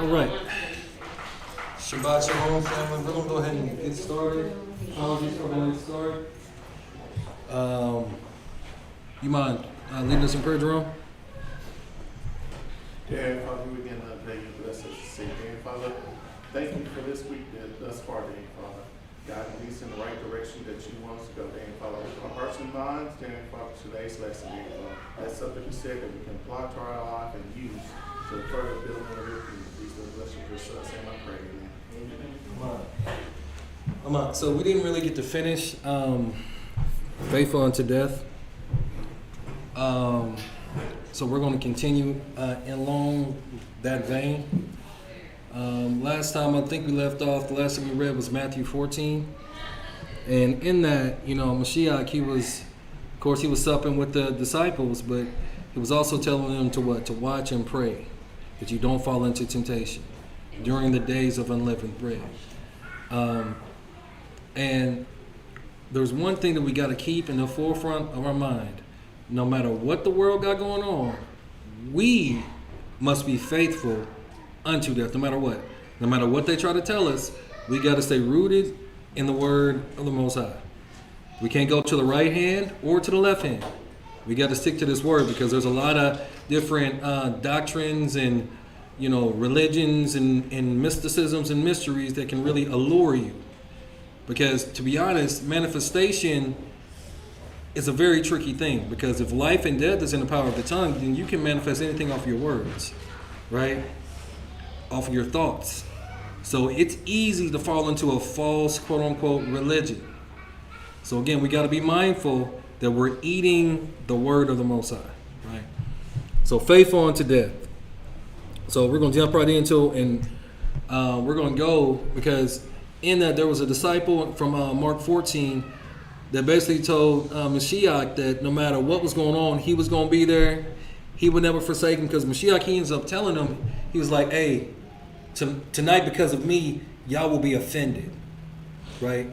All right. Shabbat Shalom, family. We're going to go ahead and get started. Apologies for getting started. You mind leading us in prayer, Jerome? Dear Father, we again thank you for this say, dear Father. Thank you for this week thus far, dear Father. God, lead us in the right direction that you want us to go, dear Father. Open our hearts and minds, dear Father, today's lesson, dear Father. That's something you said that we can apply to our life and use to further build on your kingdom. Please bless you for your son, say my prayer, amen. So we didn't really get to finish Faithful unto Death. So we're going to continue along that vein. Last time I think we left off, the last thing we read was Matthew 14. And in that, Mashiach, he was supping with the disciples, but he was also telling them to what? To watch and pray, that you don't fall into temptation during the days of unleavened bread. And there's one thing that we got to keep in the forefront of our mind. No matter what the world got going on, we must be faithful unto death, no matter what. No matter what they try to tell us, we got to stay rooted in the word of the Most High. We can't go to the right hand or to the left hand. We got to stick to this word because there's a lot of different doctrines and religions and mysticisms and mysteries that can really allure you. Because to be honest, manifestation is a very tricky thing, because if life and death is in the power of the tongue, then you can manifest anything off your words, right? Off of your thoughts. So it's easy to fall into a false, quote unquote, religion. So again, we got to be mindful that we're eating the word of the Most High, right? So faithful unto death. So we're going to jump right into, and we're going to go, because in that there was a disciple from Mark 14 that basically told Mashiach that no matter what was going on, he was going to be there. He would never forsake him, because Mashiach, he ends up telling him, he was like, hey, tonight because of me, y'all will be offended, right?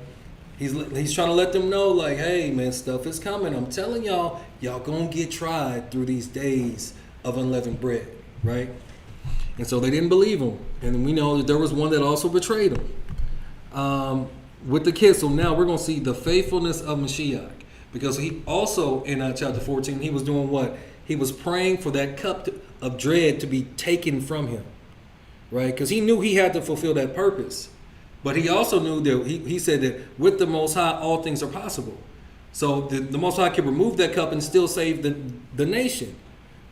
He's trying to let them know, like, hey, man, stuff is coming. I'm telling y'all going to get tried through these days of unleavened bread, right? And so they didn't believe him. And we know that there was one that also betrayed him. With the kiss, so now we're going to see the faithfulness of Mashiach, because he also in chapter 14, he was doing what? He was praying for that cup of dread to be taken from him, right? Because he knew he had to fulfill that purpose, but he also knew that he said that with the Most High, all things are possible. So the Most High can remove that cup and still save the nation.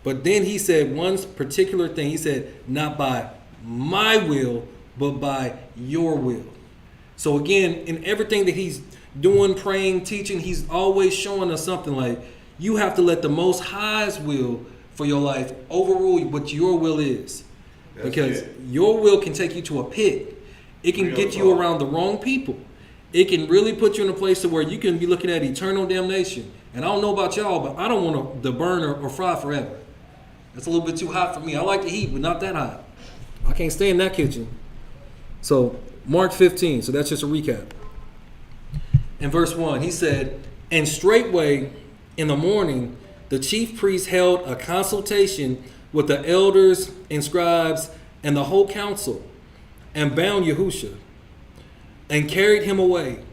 But then he said one particular thing. He said, not by my will, but by your will. So again, in everything that he's doing, praying, teaching, he's always showing us something like, you have to let the Most High's will for your life overrule what your will is. That's because your will can take you to a pit. It can get you around the wrong people. It can really put you in a place to where you can be looking at eternal damnation. And I don't know about y'all, but I don't want to burn or fry forever. That's a little bit too hot for me. I like the heat, but not that hot. I can't stay in that kitchen. So Mark 15, so that's just a recap. In verse 1, he said, and straightway in the morning, the chief priests held a consultation with the elders and scribes and the whole council, and bound Yahusha, and carried him away,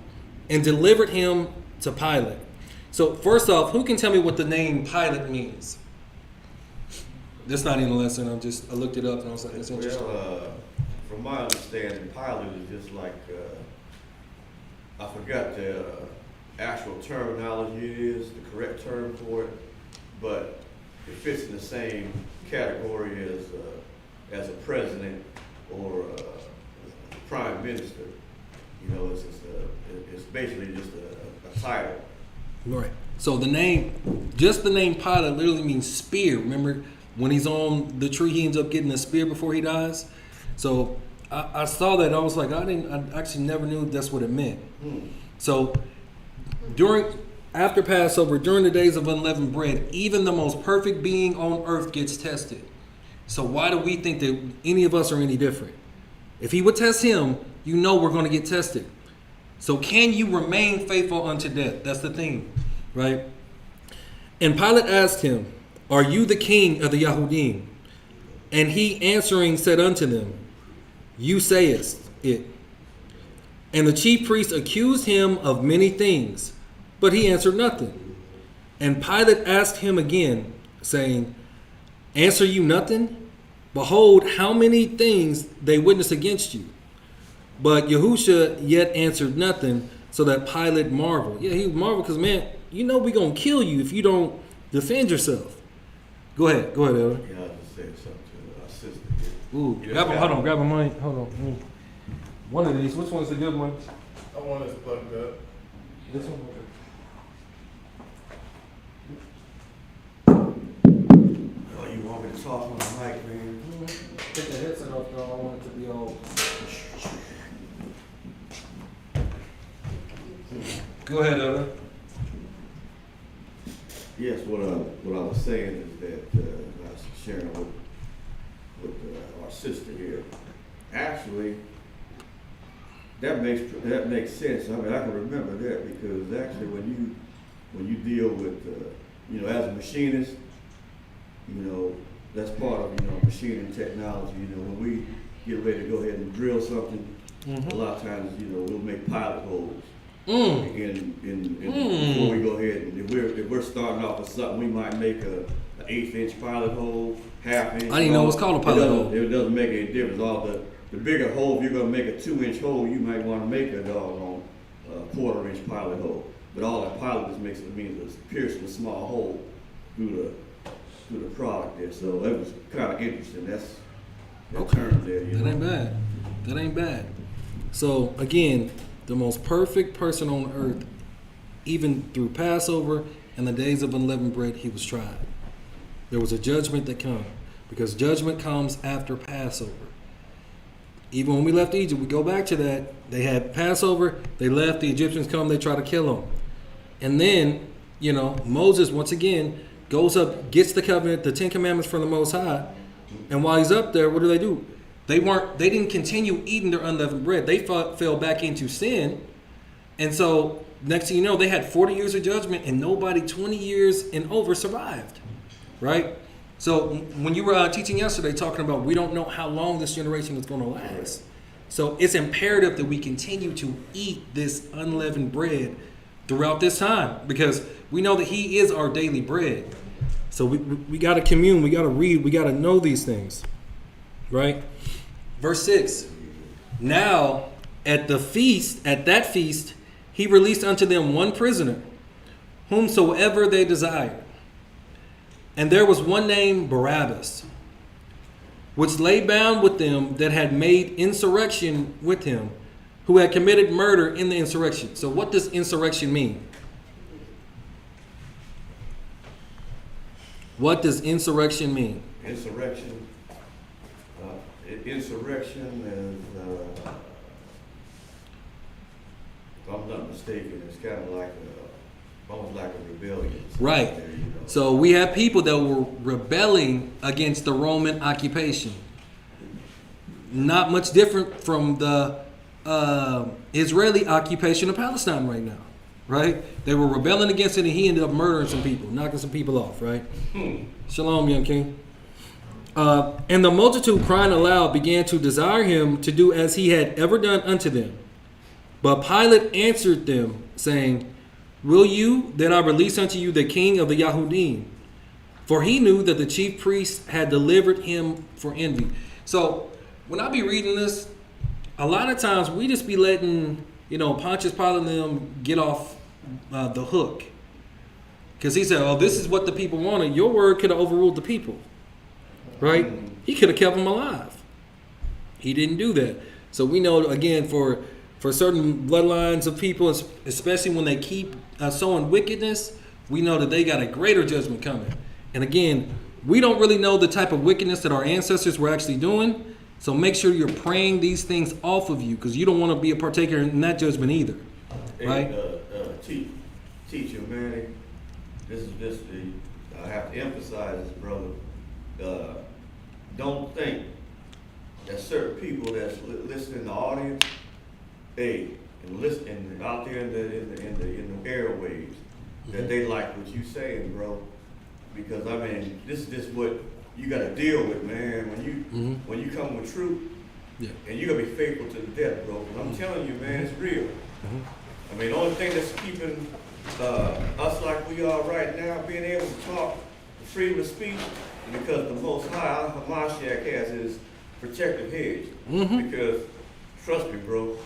and delivered him to Pilate. So first off, who can tell me what the name Pilate means? That's not in the lesson. I looked it up and I was like, that's interesting. Well, from my understanding, Pilate is just like, I forgot the actual terminology is, the correct term for it, but it fits in the same category as a president or a prime minister. You know, it's basically just a title. Right. So the name Pilate literally means spear. Remember when he's on the tree, he ends up getting a spear before he dies? So I saw that. I was like, I actually never knew that's what it meant. So after Passover, during the days of unleavened bread, even the most perfect being on earth gets tested. So why do we think that any of us are any different? If he would test him, you know we're going to get tested. So can you remain faithful unto death? That's the thing, right? And Pilate asked him, "Are you the king of the Yahudim?" And he answering said unto them, "You sayest it." And the chief priests accused him of many things, but he answered nothing. And Pilate asked him again, saying, "Answer you nothing? Behold, how many things they witness against you." But Yahusha yet answered nothing, so that Pilate marveled. Yeah, he marveled because, man, you know we're going to kill you if you don't defend yourself. Go ahead, Elder. Yeah, I just said something to our sister here. Ooh, grab a mic. Hold on. One of these. Which one's the good one? I want us plugged up. This one. Oh, you want me to talk on the mic, man? Take the headset off, though. I want it to be all. Go ahead, Elder. Yes, what I was saying is that I was sharing with our sister here. Actually, that makes sense. I mean, I can remember that because actually, when you deal with as a machinist, that's part of machining technology. When we get ready to go ahead and drill something, a lot of times we'll make pilot holes. Before we go ahead, and if we're starting off with something, we might make an 1/8 inch pilot hole, 1/2 inch. I didn't know it was called a pilot hole. It doesn't make any difference. All the bigger hole, if you're going to make a 2-inch hole, you might want to make a doggone 1/4 inch pilot hole. But all that pilot just means it's piercing a small hole through the product there. So that was kind of interesting. That's that term there. That ain't bad. So again, the most perfect person on earth, even through Passover and the days of unleavened bread, he was tried. There was a judgment that comes, because judgment comes after Passover. Even when we left Egypt, we go back to that. They had Passover, they left, the Egyptians come, they try to kill them. And then, Moses, once again, goes up, gets the covenant, the 10 commandments from the Most High. And while he's up there, what do? They didn't continue eating their unleavened bread. They fell back into sin. And so next thing you know, they had 40 years of judgment and nobody 20 years and over survived. Right? So when you were teaching yesterday, talking about we don't know how long this generation is going to last. So it's imperative that we continue to eat this unleavened bread throughout this time, because we know that he is our daily bread. So we got to commune, we got to read, we got to know these things. Right? Verse 6. Now at that feast, he released unto them one prisoner, whomsoever they desired. And there was one named Barabbas, which lay bound with them that had made insurrection with him, who had committed murder in the insurrection. So what does insurrection mean? What does insurrection mean? Insurrection is, if I'm not mistaken, it's kind of like almost like a rebellion. Right. There, So we have people that were rebelling against the Roman occupation. Not much different from the Israeli occupation of Palestine right now. Right? They were rebelling against it, and he ended up murdering some people, knocking some people off. Right? Shalom, young king. And the multitude, crying aloud, began to desire him to do as he had ever done unto them. But Pilate answered them, saying, Will you that I release unto you the king of the Yahudim? For he knew that the chief priests had delivered him for envy. So when I be reading this, a lot of times we just be letting, Pontius Pilate and them get off the hook. Because he said, this is what the people wanted. Your word could have overruled the people. Right? He could have kept them alive. He didn't do that. So we know, again, for certain bloodlines of people, especially when they keep sowing wickedness, we know that they got a greater judgment coming. And again, we don't really know the type of wickedness that our ancestors were actually doing. So make sure you're praying these things off of you, because you don't want to be a partaker in that judgment either, right? Hey, teacher Manny, I have to emphasize this, brother. Don't think that certain people that's listening in the audience, and listening out there in the airwaves, that they like what you saying, bro. Because I mean, this is just what you got to deal with, man. When you come with truth, and you gotta be faithful to the death, bro. And I'm telling you, man, it's real. I mean, the only thing that's keeping us like we are right now, being able to talk, freedom of speech, because the Most High, Hamashiach, has his protective hedge. Because trust me, bro,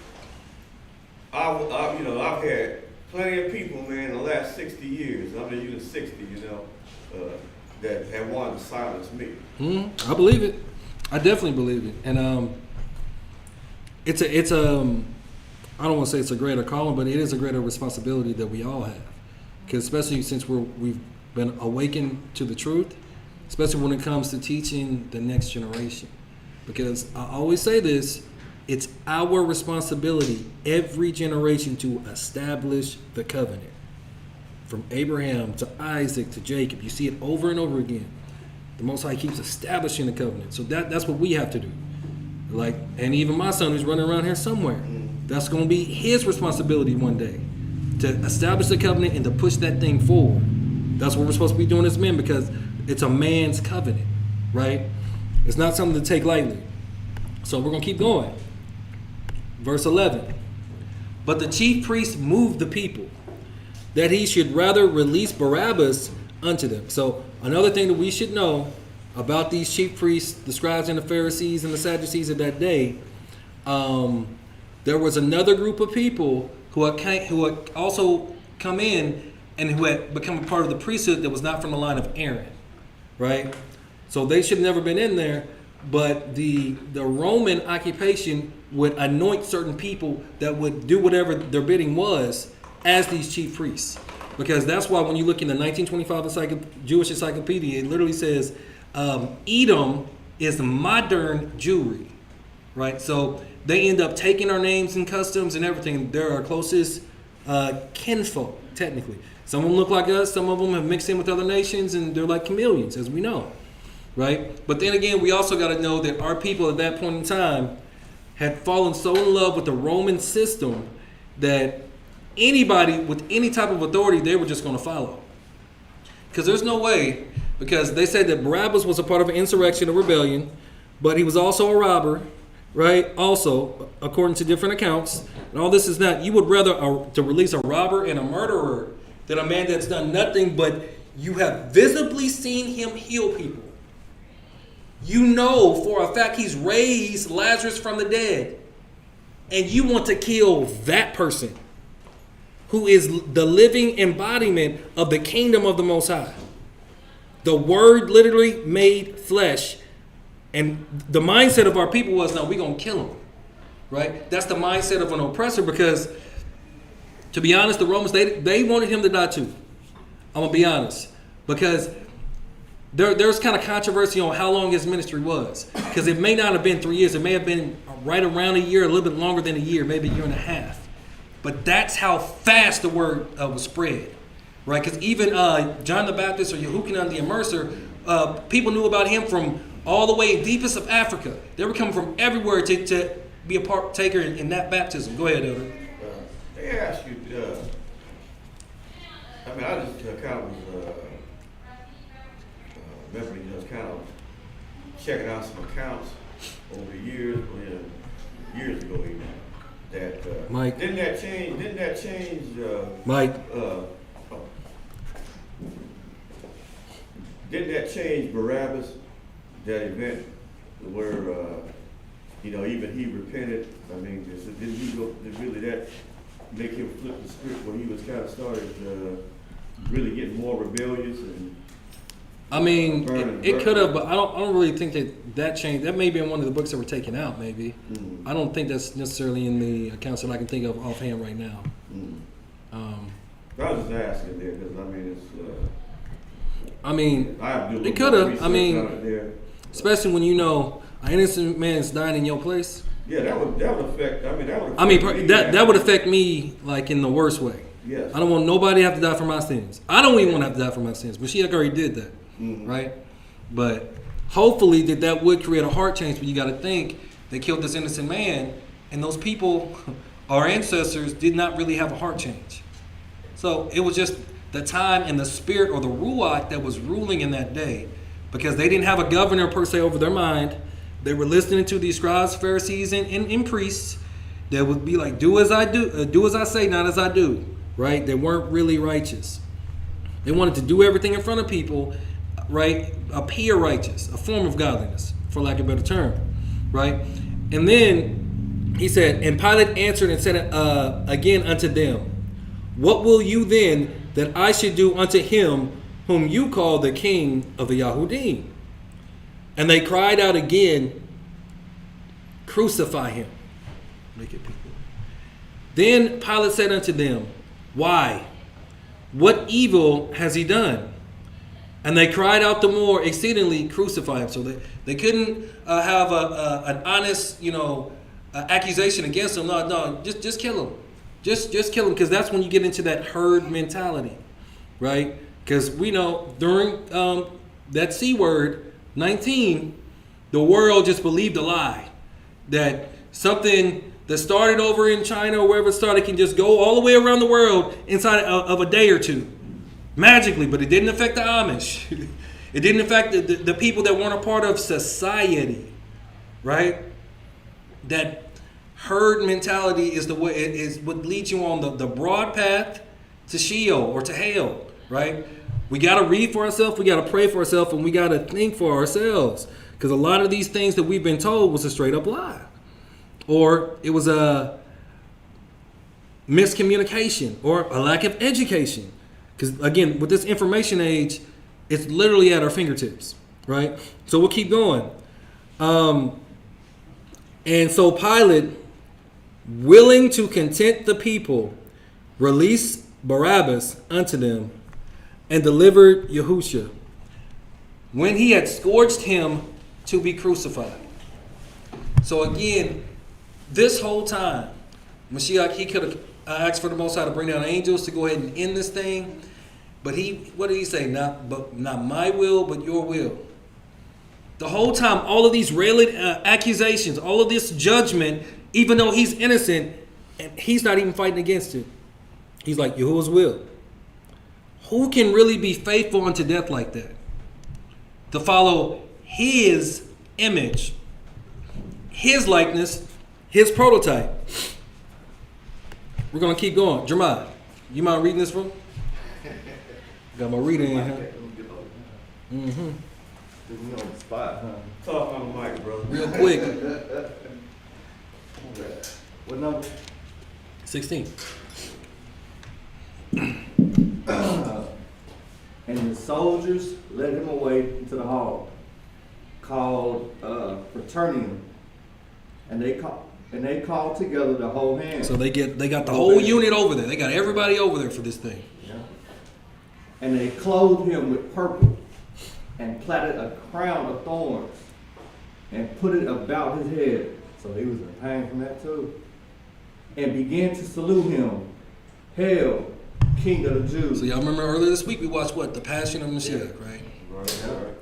I've had plenty of people, man, in the last 60 years. I'm not using 60, that have wanted to silence me. I believe it. I definitely believe it, and it's I don't want to say it's a greater calling, but it is a greater responsibility that we all have, because especially since we've been awakened to the truth, especially when it comes to teaching the next generation. Because I always say this, it's our responsibility, every generation, to establish the covenant. From Abraham to Isaac to Jacob, you see it over and over again. The Most High keeps establishing the covenant. So that's what we have to do. And even my son who's running around here somewhere, that's going to be his responsibility one day, to establish the covenant and to push that thing forward. That's what we're supposed to be doing as men, because it's a man's covenant, right? It's not something to take lightly. So we're going to keep going. Verse 11. But the chief priest moved the people, that he should rather release Barabbas unto them. So another thing that we should know about these chief priests, the scribes and the Pharisees and the Sadducees of that day, there was another group of people who had also come in and who had become a part of the priesthood that was not from the line of Aaron, right? So they should have never been in there, but the Roman occupation would anoint certain people that would do whatever their bidding was as these chief priests. Because that's why when you look in the 1925 Jewish Encyclopedia, it literally says Edom is modern Jewry, right? So they end up taking our names and customs and everything. They're our closest kinfolk, technically. Some of them look like us. Some of them have mixed in with other nations, and they're like chameleons, as we know, right? But then again, we also got to know that our people at that point in time had fallen so in love with the Roman system that anybody with any type of authority, they were just going to follow. Because there's no way, because they said that Barabbas was a part of an insurrection, a rebellion, but he was also a robber, right? Also, according to different accounts. And all this is not, you would rather to release a robber and a murderer than a man that's done nothing, but you have visibly seen him heal people. You know for a fact he's raised Lazarus from the dead. And you want to kill that person who is the living embodiment of the kingdom of the Most High. The Word literally made flesh. And the mindset of our people was, no, we're going to kill him. Right? That's the mindset of an oppressor, because, to be honest, the Romans, they wanted him to die too. I'm going to be honest. Because there's kind of controversy on how long his ministry was. Because it may not have been 3 years. It may have been right around a year, a little bit longer than a year, maybe a year and a half. But that's how fast the word was spread, right? Because even John the Baptist or Yehukanan the Immerser, people knew about him from all the way deepest of Africa. They were coming from everywhere to be a partaker in that baptism. Go ahead, Elder. They ask you, I just kind of was, remember, kind of checking out some accounts over the years, years ago even. That Mike. Didn't that change? Mike. Didn't that change Barabbas? That event where even he repented. I mean, didn't he go? Did really that make him flip the script where he was kind of started really getting more rebellious and? I mean, it could have, but I don't really think that changed. That may be in one of the books that were taken out, maybe. I don't think that's necessarily in the accounts that I can think of offhand right now. I was just asking there because it could have. Especially when an innocent man's dying in your place. Yeah, that would affect. I mean, that would. I mean, affect me. that would affect me like in the worst way. Yes. I don't want nobody to have to die for my sins. I don't even want to have to die for my sins. But she already did that, right? But hopefully that would create a heart change. But you got to think they killed this innocent man, and those people, our ancestors, did not really have a heart change. So it was just the time and the spirit or the ruach that was ruling in that day, because they didn't have a governor per se over their mind. They were listening to these scribes, Pharisees, and priests that would be like, do as I do as I say, not as I do. Right? They weren't really righteous. They wanted to do everything in front of people, right? Appear righteous, a form of godliness, for lack of a better term, right? And then he said, and Pilate answered and said again unto them, what will you then that I should do unto him whom you call the king of the Yahudim? And they cried out again, crucify him. Make it people. Then Pilate said unto them, why? What evil has he done? And they cried out the more exceedingly, crucify him. So they couldn't have an honest, accusation against him. No, just kill him. Just kill him, because that's when you get into that herd mentality, right? Because we know during that C word, 19, the world just believed a lie that something that started over in China or wherever it started can just go all the way around the world inside of a day or two, magically. But it didn't affect the Amish. It didn't affect the people that weren't a part of society, right? That herd mentality is the way it is what leads you on the broad path to Sheol or to hell, right? We got to read for ourselves, we got to pray for ourselves, and we got to think for ourselves, because a lot of these things that we've been told was a straight up lie. Or it was a miscommunication or a lack of education. Because again, with this information age, it's literally at our fingertips, right? So we'll keep going. And so Pilate, willing to content the people, released Barabbas unto them and delivered Yahusha, when he had scourged him to be crucified. So again, this whole time, Mashiach, he could have asked for the Most High to bring down angels to go ahead and end this thing. But what did he say? Not my will, but your will. The whole time, all of these railing accusations, all of this judgment, even though he's innocent, and he's not even fighting against it. He's like, Yahuwah's will. Who can really be faithful unto death like that? To follow his image, his likeness, his prototype. We're going to keep going. Jeremiah, you mind reading this one? Got my reading in here. Mm-hmm. On the spot, huh? Talk on the mic, brother. Real quick. What number? 16. And the soldiers led him away into the hall, called Fraternium, and they called together the whole hand. So they got the whole unit over there. They got everybody over there for this thing. Yeah. And they clothed him with purple, and plaited a crown of thorns, and put it about his head. So he was in pain from that too. And began to salute him, Hail, King of the Jews. So y'all remember earlier this week we watched what? The Passion of Mashiach, right? Right.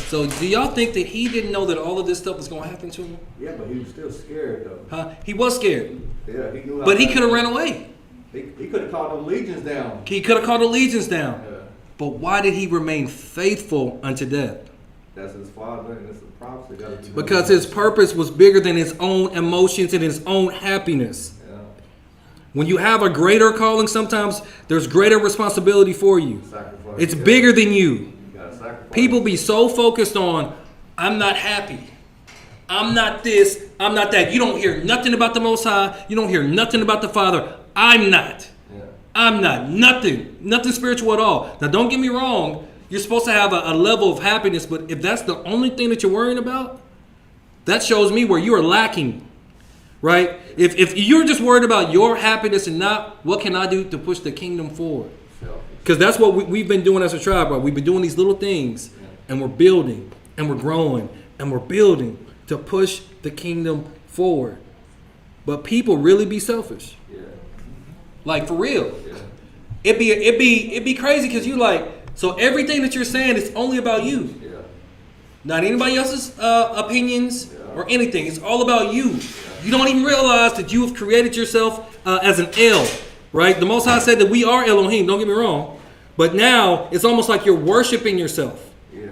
So do y'all think that he didn't know that all of this stuff was going to happen to him? Yeah, but he was still scared though. Huh? He was scared. Yeah, he knew. But he could have ran away. He could have called them legions down. He could have called the legions down. Yeah. But why did he remain faithful unto death? That's his father, and it's a prophecy. Because his purpose was bigger than his own emotions and his own happiness. Yeah. When you have a greater calling, sometimes there's greater responsibility for you. Sacrifice. It's bigger than you. You gotta sacrifice. People be so focused on, I'm not happy. I'm not this. I'm not that. You don't hear nothing about the Most High. You don't hear nothing about the Father. I'm not. Yeah. I'm not. Nothing. Nothing spiritual at all. Now, don't get me wrong. You're supposed to have a level of happiness, but if that's the only thing that you're worrying about, that shows me where you are lacking, right? If you're just worried about your happiness and not what can I do to push the kingdom forward, because that's what we've been doing as a tribe, right? We've been doing these little things, and we're building, and we're growing, and we're building to push the kingdom forward. But people really be selfish. Yeah. Like for real. Yeah. It'd be crazy because you like, so everything that you're saying is only about you. Yeah. Not anybody else's opinions Yeah. or anything. It's all about you. You don't even realize that you have created yourself as an El, right? The Most High said that we are Elohim, don't get me wrong. But now it's almost like you're worshiping yourself. Yeah.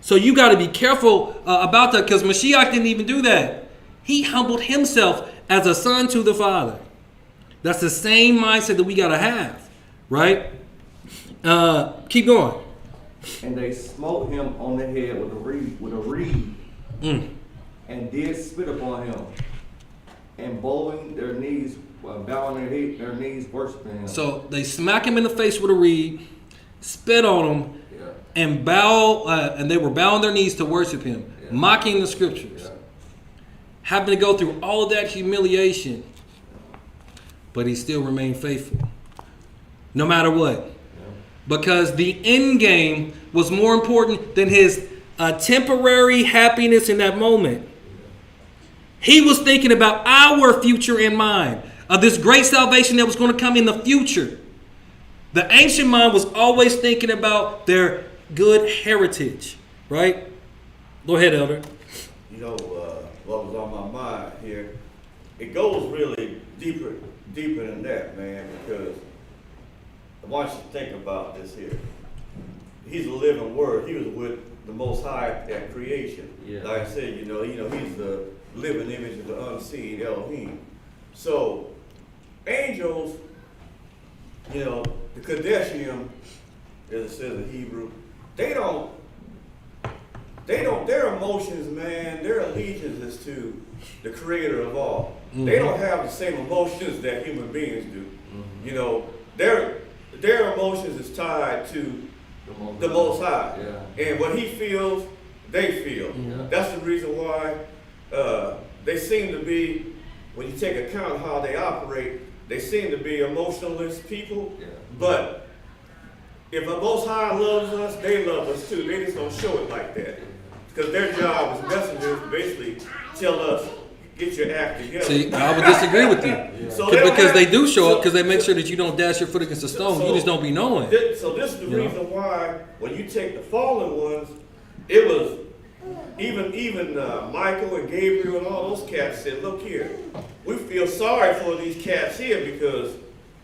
So you got to be careful about that, because Mashiach didn't even do that. He humbled himself as a son to the Father. That's the same mindset that we got to have, right? Keep going. And they smote him on the head with a reed, and did spit upon him, and bowing their knees, bowing their knees, worshiping him. So they smack him in the face with a reed, spit on him, Yeah. and and they were bowing their knees to worship him, Yeah. mocking the scriptures. Yeah. Having to go through all of that humiliation, but he still remained faithful, no matter what. Because the end game was more important than his temporary happiness in that moment. He was thinking about our future in mind, of this great salvation that was going to come in the future. The ancient mind was always thinking about their good heritage, right? Go ahead, Elder. You know, what was on my mind here, it goes really deeper than that, man, because I want you to think about this here. He's a living word. He was with the Most High at creation. Yeah. Like I said, he's the living image of the unseen Elohim. So angels, the Kadeshim, as it says in Hebrew, their emotions, man, their allegiance is to the creator of all. Mm-hmm. They don't have the same emotions that human beings do. Mm-hmm. Their emotions is tied to the Most High. Yeah. And what he feels, they feel. Yeah. That's the reason why they seem to be, when you take account of how they operate, they seem to be emotionless people. Yeah. But if the Most High loves us, they love us too. They just don't show it like that. Because their job as messengers basically tell us, get your act together. See, I would disagree with you. Yeah. So because they do show up, because they make sure that you don't dash your foot against a stone. You just don't be knowing. So this is the reason why, when you take the fallen ones, it was even Michael and Gabriel and all those cats said, look here, we feel sorry for these cats here because,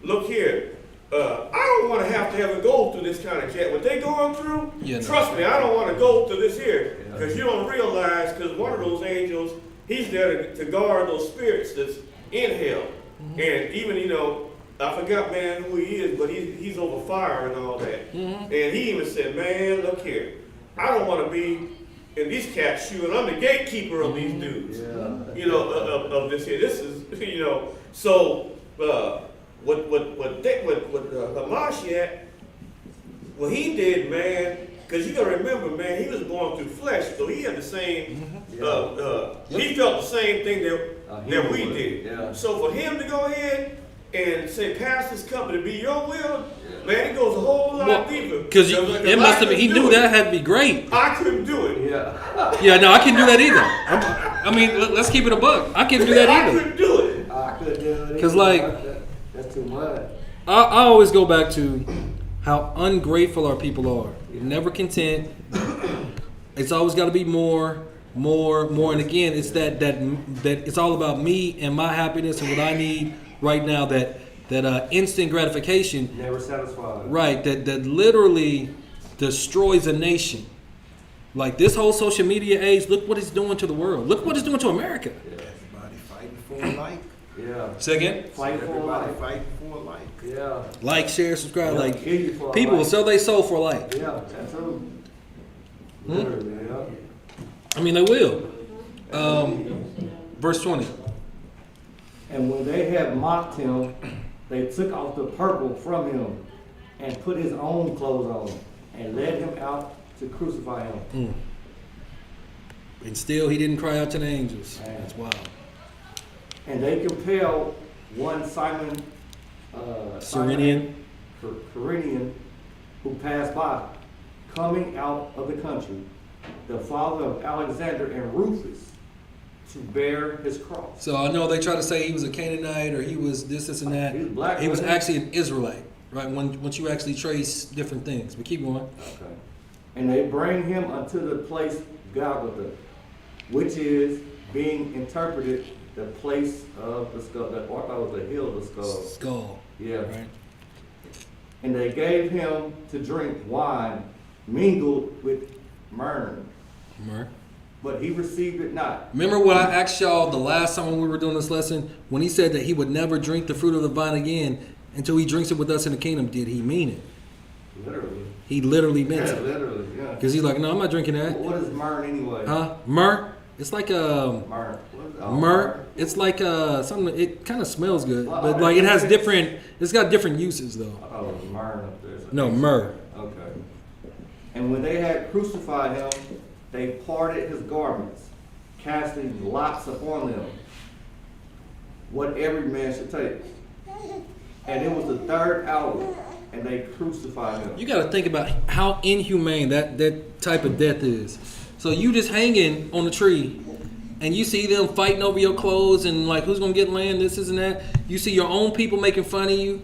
look here, I don't want to have to ever go through this kind of jet. What they going through, trust me, I don't want to go through this here. Because you don't realize, because one of those angels, he's there to guard those spirits that's in hell. Mm-hmm. And even, I forgot, man, who he is, but he's over fire and all that. Mm-hmm. And he even said, man, look here, I don't want to be in these cats' shoes, and I'm the gatekeeper of these dudes. Yeah. Of this here. This is, so what Hamashiach, what he did, man, because you got to remember, man, he was born through flesh, so he had the same, he felt the same thing that we did. Yeah. So for him to go ahead and say, pass this cup to be your will, man, it goes a whole lot deeper. Because it must have been, he knew that had to be great. I couldn't do it. Yeah, no, I couldn't do that either. Let's keep it a buck. I couldn't do that either. I couldn't do it. I couldn't do it. Because, that's too much. I always go back to how ungrateful our people are. Never content. It's always got to be more. And again, it's that it's all about me and my happiness and what I need right now. That instant gratification. Never satisfied. Right. That literally destroys a nation. Like this whole social media age. Look what it's doing to the world. Look what it's doing to America. Yeah. Everybody fighting for life. Yeah. Say again? Everybody fighting for life. Yeah. Like, share, subscribe. Yeah, like people will sell their soul for life. Yeah, that's true. Yeah. I mean, they will. Verse 20. And when they had mocked him, they took off the purple from him and put his own clothes on and led him out to crucify him. And still he didn't cry out to the angels. Man. That's wild. And they compelled one Simon Cyrenian, who passed by, coming out of the country, the father of Alexander and Rufus, to bear his cross. So I know they try to say he was a Canaanite or he was this, and that. He was black, He was wasn't he? actually an Israelite, right? Once you actually trace different things. But keep going. Okay. And they bring him unto the place Golgotha, which is being interpreted the place of the skull. That I thought it was the hill of the skull. Skull. Yeah. Right. And they gave him to drink wine mingled with myrrh, Myrrh. but he received it not. Remember what I asked y'all the last time when we were doing this lesson? When he said that he would never drink the fruit of the vine again until he drinks it with us in the kingdom. Did he mean it? Literally. He literally meant Yeah, it. literally, yeah. Because he's like, no, I'm not drinking that. What is myrrh anyway? Huh? Myrrh? It's like Myrrh. What is it? Oh, myrrh. It's like something. It kind of smells good, Well, but okay. like it has different. It's got different uses though. I thought it was myrrh up there. No, myrrh. Okay. And when they had crucified him, they parted his garments, casting lots upon them, what every man should take. And it was the third hour, and they crucified him. You got to think about how inhumane that type of death is. So you just hanging on a tree, and you see them fighting over your clothes and like who's gonna get land, this, and that. You see your own people making fun of you.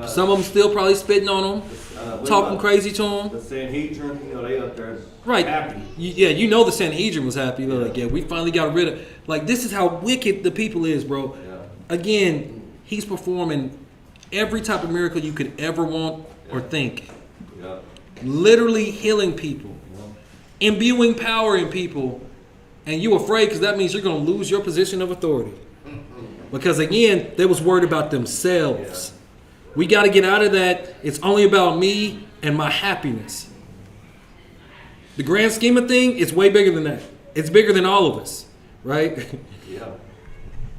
Some of them still probably spitting on them, talking crazy to them. The Sanhedrin, they up there Right. happy. You know the Sanhedrin was happy. They're like, yeah, we finally got rid of. Like, this is how wicked the people is, bro. Yeah. Again, he's performing every type of miracle you could ever want or think. Yeah. Literally healing people, imbuing power in people, and you afraid because that means you're going to lose your position of authority. Because again, they was worried about themselves. We got to get out of that. It's only about me and my happiness. The grand scheme of thing, it's way bigger than that. It's bigger than all of us, right? Yeah.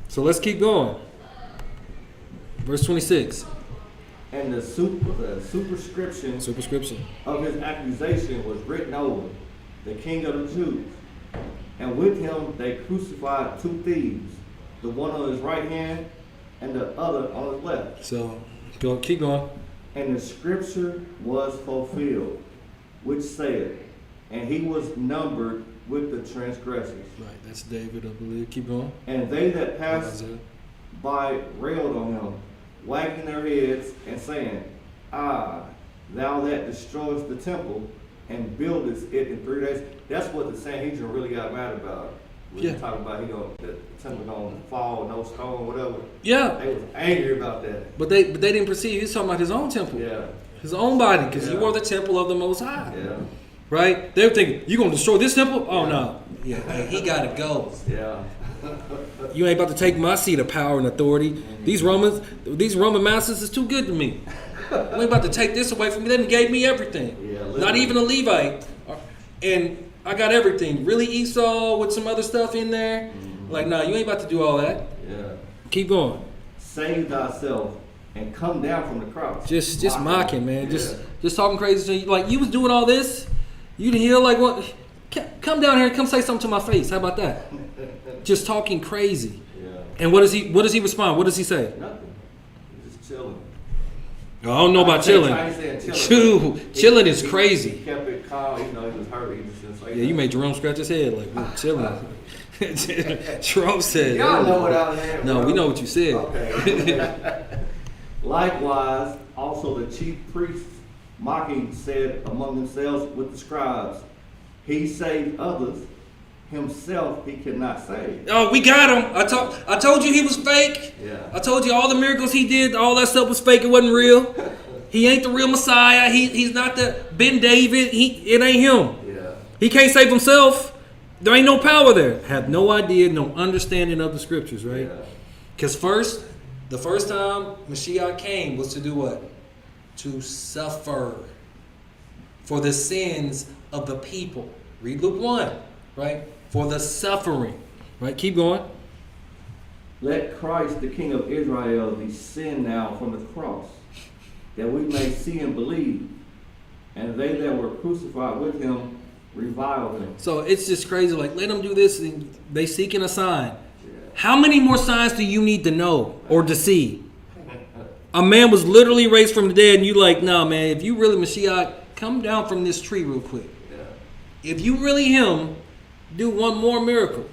So let's keep going. Verse 26. And the superscription Superscription. of his accusation was written over the king of the Jews. And with him they crucified two thieves, the one on his right hand and the other on his left. So keep going. And the scripture was fulfilled, which said, and he was numbered with the transgressors. Right, that's David, I believe. Keep going. And they that passed Isaiah. by railed on him, wagging their heads and saying, Ah, thou that destroyest the temple and buildest it in 3 days. That's what the Sanhedrin really got mad about. When Yeah. they talking about the temple gonna fall, no stone, whatever. Yeah, They was angry about that. but they didn't perceive. He was talking about his own temple, Yeah, his own body, because he Yeah. were the temple of the Most High. yeah, Right? They were thinking, you gonna destroy this temple? Oh Yeah. no. Yeah, hey, he gotta go. yeah. You ain't about to take my seat of power and authority. These Roman masters is too good to me. You ain't about to take this away from me. They done gave me everything. Yeah, Not even a Levite. And I got everything. Really Esau with some other stuff in there. Like, nah, you ain't about to do all that. Yeah. Keep going. Save thyself and come down from the cross. Just mocking, man. Yeah. Just talking crazy to you. Like, you was doing all this. You didn't hear like what? Come down here and come say something to my face. How about that? Just talking crazy. Yeah. And what does he respond? What does he say? Nothing. He's just chilling. I don't know about chilling. I ain't saying chilling. Chilling is He crazy. kept it calm, even though he was hurt. He was just like, Yeah, you made Jerome scratch his head like, we're chilling. Jerome said, Y'all know what I was saying. No, we know what you said. Okay. Likewise, also the chief priests mocking said among themselves with the scribes, he saved others, himself he cannot save. Oh, we got him. I told you he was fake. Yeah. I told you all the miracles he did, all that stuff was fake. It wasn't real. He ain't the real Messiah. He's not the Ben David. It ain't him. Yeah. He can't save himself. There ain't no power there. Have no idea, no understanding of the scriptures, right? Yeah. Because the first time Mashiach came was to do what? To suffer for the sins of the people. Read Luke 1, right? For the suffering, right? Keep going. Let Christ, the King of Israel, descend now from the cross, that we may see and believe. And they that were crucified with him reviled him. So it's just crazy. Like, let them do this. And they seeking a sign. Yeah. How many more signs do you need to know or to see? A man was literally raised from the dead, and you like, nah, man, if you really Mashiach, come down from this tree real quick. Yeah. If you really him, do one more miracle.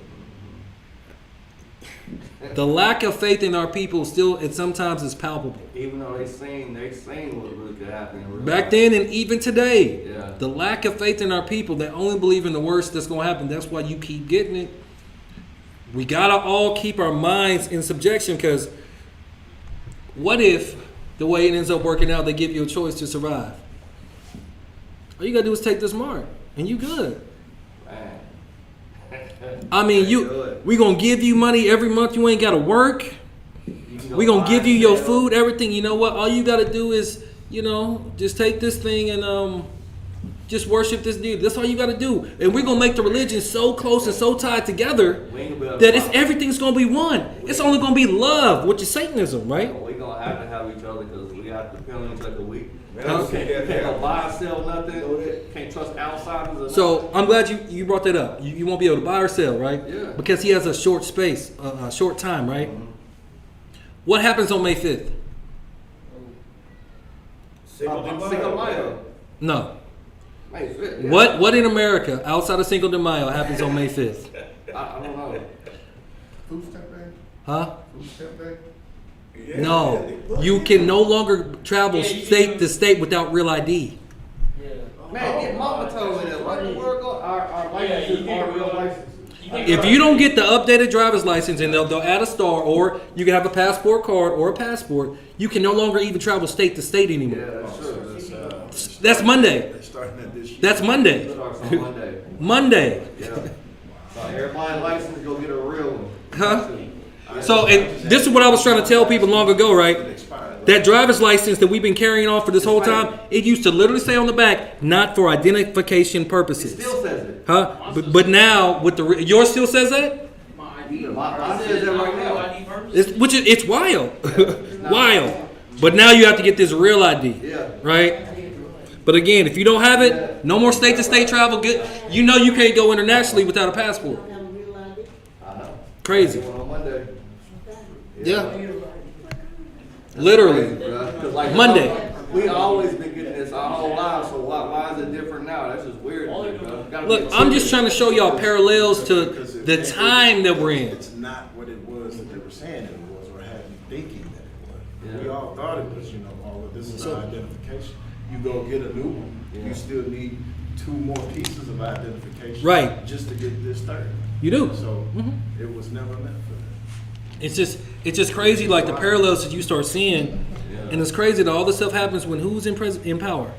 The lack of faith in our people still, it sometimes is palpable. Even though they seen what really could happen in real Back life. then and even today, Yeah. the lack of faith in our people, they only believe in the worst that's going to happen. That's why you keep getting it. We got to all keep our minds in subjection, because what if the way it ends up working out, they give you a choice to survive? All you got to do is take this mark and you good. Man. I mean, we going to give you money every month. You ain't got to work. We going to give you your food, everything. You know what? All you got to do is, just take this thing and just worship this dude. That's all you got to do. And we're going to make the religion so close and so tied together that everything's going to be one. It's only going to be love, which is Satanism, right? We're going to have each other because we have to depend on each other. We Man, can't go buy or sell nothing. Can't trust outsiders. Or So I'm glad you brought that up. You won't be able to buy or sell, right? Yeah. Because he has a short space, a short time, right? Mm-hmm. What happens on May 5th? Cinco de Mayo. No. May 5th, yeah. What in America outside of Cinco de Mayo happens on May 5th? I don't know. Food stamp day? Huh? Food stamp day? Yeah, No. yeah, You can no longer travel state to state without real ID. Man, get mama told me that. What in the world go? Our licenses are real licenses. If you don't get the updated driver's license and they'll add a star, or you can have a passport card or a passport, you can no longer even travel state to state anymore. Yeah, that's true. That's Monday. They're starting at this year. That's Monday. Starts on Monday. Monday. Yeah. So everybody license, go get a real one. Huh? So, and this is what I was trying to tell people long ago, right? That driver's license that we've been carrying on for this whole time, it used to literally say on the back, not for identification It purposes. still says it. Huh? But now with yours still says that? I says that right now. It's wild, wild. But now you have to get this real ID, Yeah. right? But again, if you don't have it, no more state to state travel. Good, you can't go internationally without a passport. I know. Crazy, On Monday. yeah. Literally, Cause like Monday. We always been getting this our whole lives, so why is it different now? That's just weird. Bro. Look, I'm just trying to show y'all parallels to the time that we're in. It's not what it was that they were saying it was, or had you thinking that it was. Yeah. We all thought it was, all of this is our identification. You go get a new one, Yeah. you still need 2 more pieces of identification. Right. Just to get this third. You do. So it was never meant for that. It's just crazy, like the parallels that you start seeing, and it's crazy that all this stuff happens when who's in power,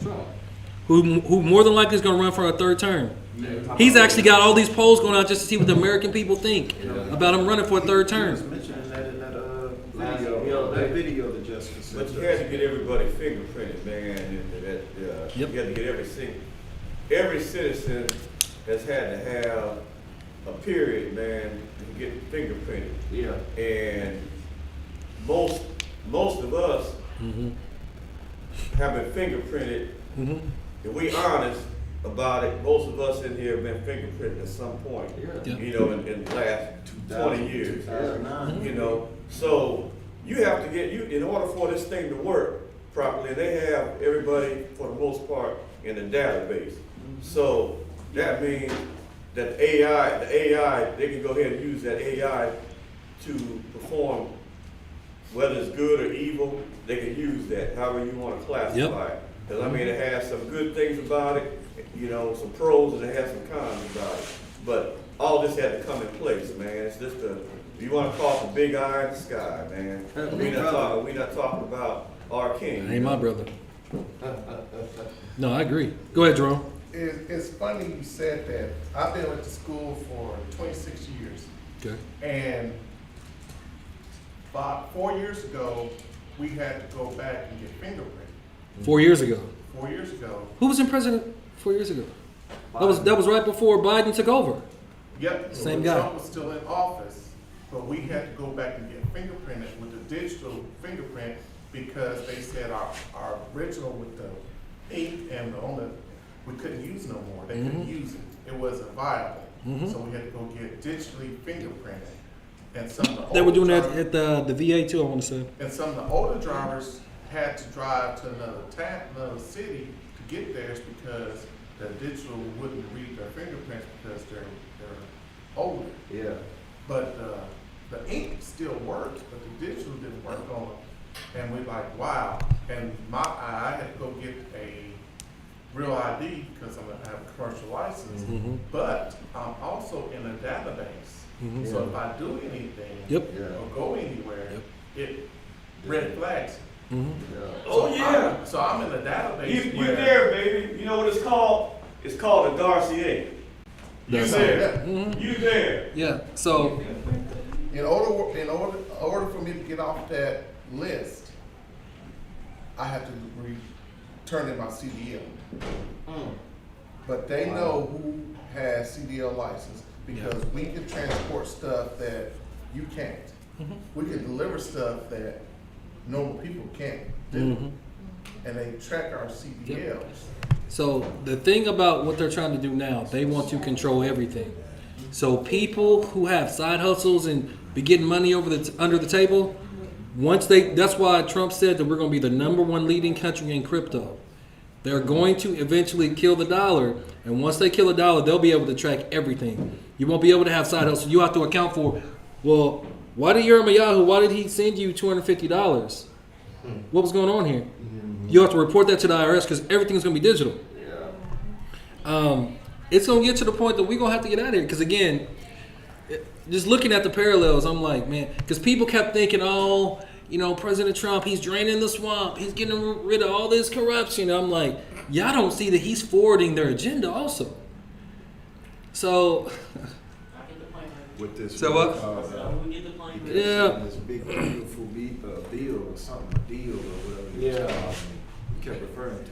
who more than likely is going to run for a third term. He's actually got all these polls going out just to see what the American people think about him running for a third He was term. mentioning that in that video. video that Jessica But sent you had us. to get everybody fingerprinted, man. And Yep. You had to get every citizen has had to have a period, man, to get fingerprinted. Yeah. And most of us have been fingerprinted. Mm-hmm. If we honest about it, most of us in here have been fingerprinted at some point. Yeah. In the last 20 years. 2009. So you have to get in order for this thing to work properly. They have everybody for the most part in the database. So that means that the AI, they can go ahead and use that AI to perform, whether it's good or evil. They can use that however you want to classify it. Because I mean, it has some good things about it, some pros, and it has some cons about it. But all this had to come in place, man. It's just you want to call it the big eye in the sky, man. We're not talking about our king. Hey, my brother. No, I agree. Go ahead, Jerome. It's funny you said that. I've been at the school for 26 years. Okay. And about 4 years ago, we had to go back and get fingerprinted. 4 years ago. 4 years ago. Who was in president 4 years ago? That was right before Biden took over. Yep. Same when guy. Trump was still in office, but we had to go back and get fingerprinted with the digital fingerprint because they said our original with the ink and we couldn't use no more. They couldn't use it. It wasn't viable. So we had to go get digitally fingerprinted. And some of the They were doing that older at the VA too, I want to say. and some of the older drivers had to drive to another city to get theirs because the digital wouldn't read their fingerprints because they're older. Yeah. But the ink still works, but the digital didn't work on it. And we're like, wow. And I had to go get a real ID because I have a commercial license, Mhm. but I'm also in a database. Mhm. So if I do anything Yep. or go anywhere, Yep. it red flags. Mhm. Oh, yeah. So I'm in a database. You where- there, baby. You know what it's called? It's called a dossier. You That's there. Mhm. You there. Yeah. So In order for me to get off that list, I have to turn in my CDL. But they know who has CDL license because we can transport stuff that you can't. We can deliver stuff that normal people can't do. Mhm. And they track our CDLs. So the thing about what they're trying to do now, they want to control everything. So people who have side hustles and be getting money under the table, that's why Trump said that we're going to be the #1 leading country in crypto. They're going to eventually kill the dollar, and once they kill the dollar, they'll be able to track everything. You won't be able to have side hustles. You have to account for, well, why did why did he send you $250? What was going on here? You have to report that to the IRS because everything's going to be digital. It's going to get to the point that we're going to have to get out of here. Because again, just looking at the parallels, I'm like, man, because people kept thinking, oh, President Trump, he's draining the swamp. He's getting rid of all this corruption. I'm like, y'all don't see that he's forwarding their agenda also. So, With this. So what? Yeah. This big beautiful bill or something, a deal or whatever. It was Yeah. called. He kept referring to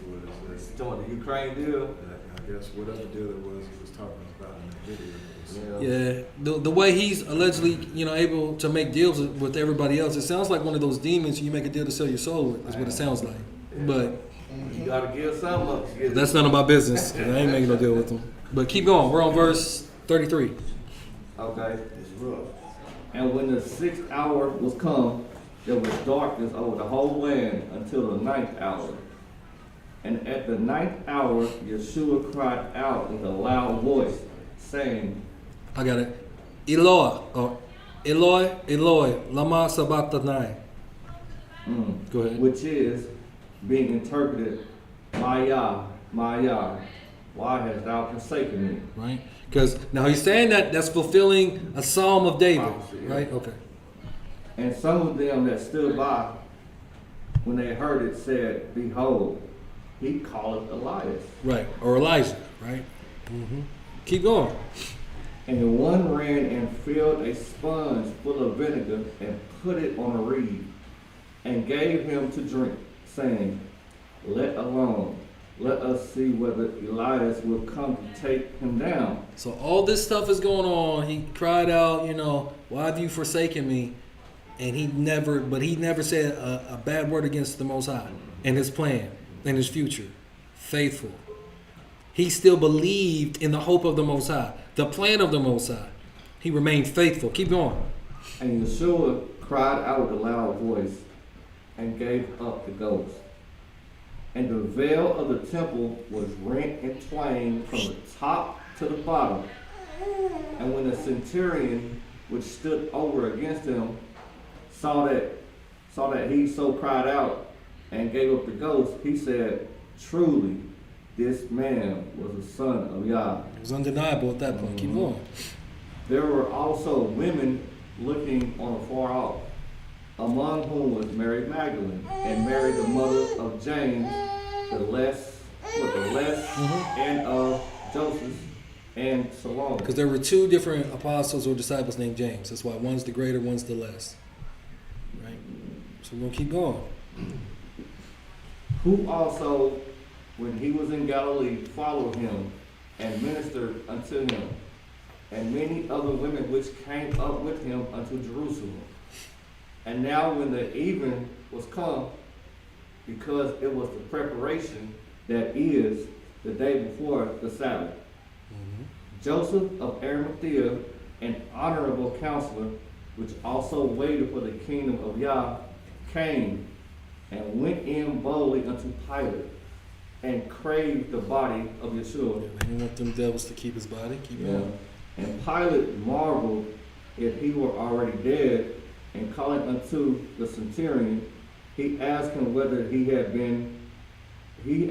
it as Talking the Ukraine deal. I guess whatever deal it was he was talking about in that video. yeah, the way he's allegedly, able to make deals with everybody else, it sounds like one of those demons you make a deal to sell your soul with, is what it sounds like. But You gotta give something up. that's none of my business. 'Cause I ain't making no deal with them. But keep going. We're on verse 33. Okay. It's rough. And when the 6th hour was come, there was darkness over the whole land until the 9th hour. And at the 9th hour, Yeshua cried out with a loud voice, saying, I got it. Eloi, Eloi, lama sabachthani. Go ahead. which is being interpreted, My Yah, why hast thou forsaken me? Right? Because now he's saying that's fulfilling a psalm of David. Prophecy, yeah. Right? Okay. And some of them that stood by, when they heard it, said, Behold, he calleth Elias. Right. Or Elijah. Right? Keep going. And one ran and filled a sponge full of vinegar and put it on a reed and gave him to drink, saying, Let alone, let us see whether Elias will come to take him down. So all this stuff is going on. He cried out, why have you forsaken me? And he never said a bad word against the Most High and his plan and his future. Faithful. He still believed in the hope of the Most High, the plan of the Most High. He remained faithful. Keep going. And Yeshua cried out with a loud voice and gave up the ghost. And the veil of the temple was rent in twain from the top to the bottom. And when the centurion, which stood over against him, saw that he so cried out and gave up the ghost, he said, Truly, this man was a son of Yah. It was undeniable at that point. Keep going. There were also women looking on afar off, among whom was Mary Magdalene, and Mary the mother of James, and of Joseph, and Salome. Because there were two different apostles or disciples named James. That's why one's the greater, one's the less. Right? So we're going to keep going. Who also, when he was in Galilee, followed him and ministered unto him, and many other women which came up with him unto Jerusalem. And now when the even was come, because it was the preparation, that is, the day before the Sabbath, Joseph of Arimathea, an honorable counselor, which also waited for the kingdom of Yah, came and went in boldly unto Pilate and craved the body of Yeshua. He didn't want them devils to keep his body. Keep Yeah. going. And Pilate marveled if he were already dead, And calling unto the centurion, he asked him whether he had been any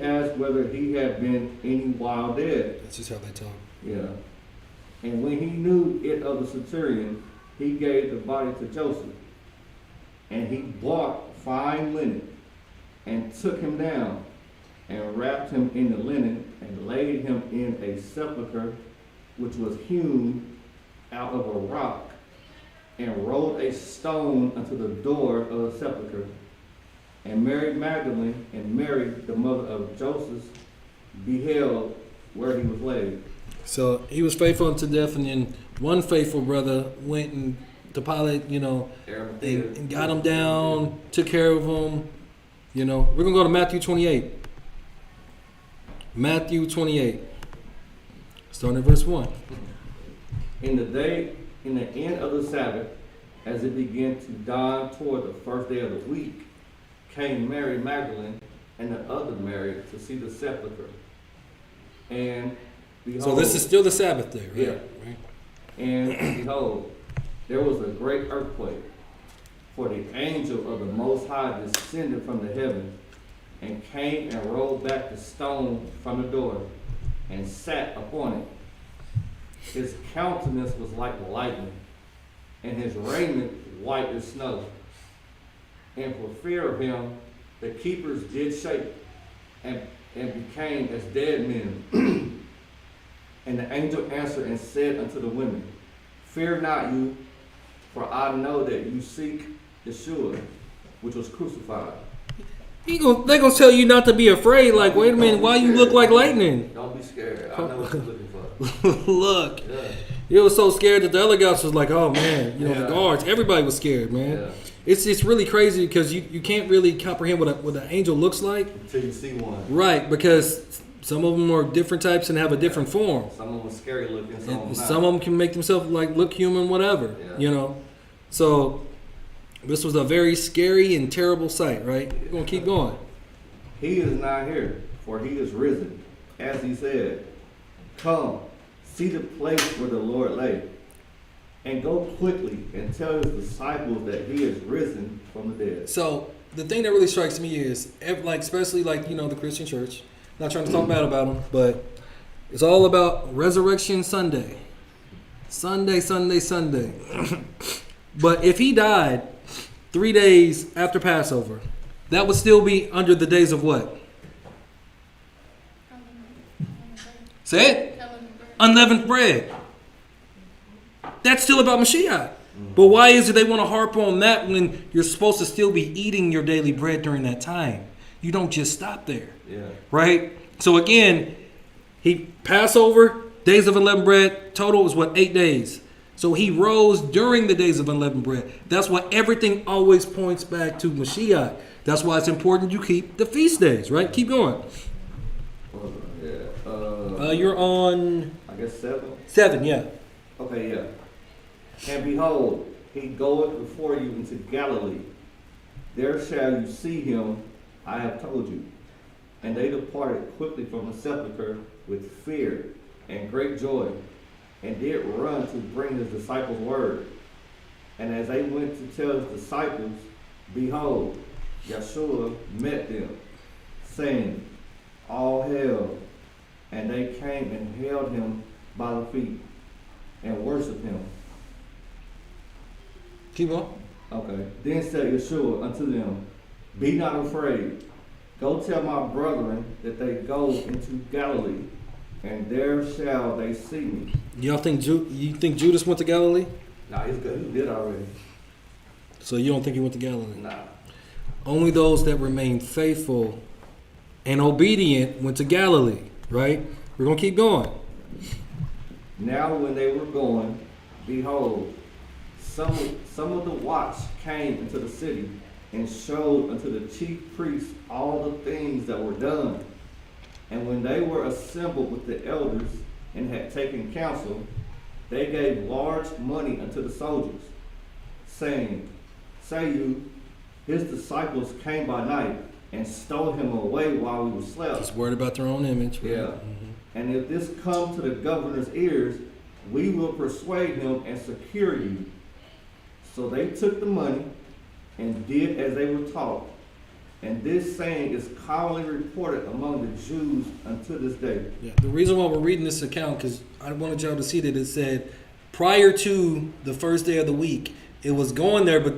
while dead. That's just how they talk. Yeah. And when he knew it of the centurion, he gave the body to Joseph. And he bought fine linen, and took him down, and wrapped him in the linen, and laid him in a sepulchre which was hewn out of a rock, and rolled a stone unto the door of the sepulchre. And Mary Magdalene and Mary, the mother of Joseph, beheld where he was laid. So he was faithful unto death, and then one faithful brother went and to Pilate, and got him down, took care of him. We're going to go to Matthew 28. Matthew 28, starting at verse 1. In the end of the Sabbath, as it began to dawn toward the first day of the week, came Mary Magdalene and the other Mary to see the sepulchre. And behold, So this is still the Sabbath day, right? Yeah. Right? and behold, there was a great earthquake, for the angel of the Most High descended from the heaven, and came and rolled back the stone from the door, and sat upon it. His countenance was like lightning, and his raiment white as snow. And for fear of him, the keepers did shake, and became as dead men. And the angel answered and said unto the women, Fear not you, for I know that you seek Yeshua, which was crucified. They gonna tell you not to be afraid. Like, wait a minute, why you look like lightning? Don't be scared. I know what you're looking for. Look, Yeah. it was so scared that the other guys was like, oh man, the Yeah. guards, everybody was scared, man. Yeah. It's really crazy because you can't really comprehend what an angel looks like, Until you see one. right? Because some of them are different types and have a different form. Some of them are scary looking, some of them And not. some of them can make themselves look human, whatever, Yeah. So this was a very scary and terrible sight, right? We're gonna keep going. He is not here, for he is risen, as he said. Come, see the place where the Lord lay, and go quickly and tell his disciples that he is risen from the dead. So the thing that really strikes me is, especially the Christian church. Not trying to talk bad about them, but it's all about Resurrection Sunday. Sunday. But if he died 3 days after Passover, that would still be under the days of what? Say it. Unleavened bread. That's still about Mashiach. But why is it they want to harp on that when you're supposed to still be eating your daily bread during that time? You don't just stop there. Yeah. Right? So again, Passover, days of unleavened bread, total is 8 days. So he rose during the days of unleavened bread. That's why everything always points back to Mashiach. That's why it's important you keep the feast days, right? Keep going. You're on I guess 7. 7, yeah. Okay, yeah. And behold, he goeth before you into Galilee. There shall you see him, I have told you. And they departed quickly from the sepulchre with fear and great joy, and did run to bring his disciples word. And as they went to tell his disciples, behold, Yeshua met them, saying, All hail. And they came and held him by the feet and worshiped him. Keep going. Okay. Then said Yeshua unto them, Be not afraid. Go tell my brethren that they go into Galilee, and there shall they see me. Y'all think you think Judas went to Galilee? Nah, he's good. He did already. So you don't think he went to Galilee? Nah. Only those that remained faithful and obedient went to Galilee, right? We're going to keep going. Now when they were going, behold, some of the watch came into the city, and showed unto the chief priests all the things that were done. And when they were assembled with the elders, and had taken counsel, they gave large money unto the soldiers, saying, Say you, his disciples came by night, and stole him away while we were slept. Just worried about their own image. Right? Yeah. Mm-hmm. And if this come to the governor's ears, we will persuade him and secure you. So they took the money and did as they were taught. And this saying is commonly reported among the Jews unto this day. Yeah. The reason why we're reading this account, because I wanted y'all to see that it said prior to the first day of the week, it was going there, but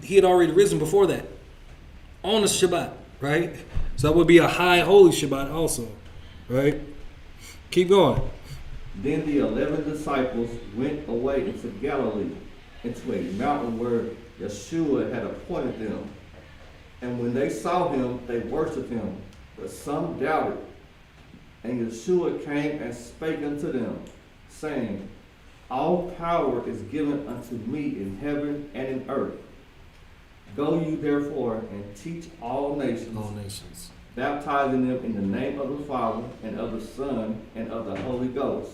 he had already risen before that on the Shabbat, right? So that would be a high holy Shabbat also, right? Keep going. Then the 11 disciples went away into Galilee, into a mountain where Yeshua had appointed them. And when they saw him, they worshipped him, but some doubted. And Yeshua came and spake unto them, saying, All power is given unto me in heaven and in earth. Go you therefore and teach all nations, baptizing them in the name of the Father and of the Son and of the Holy Ghost,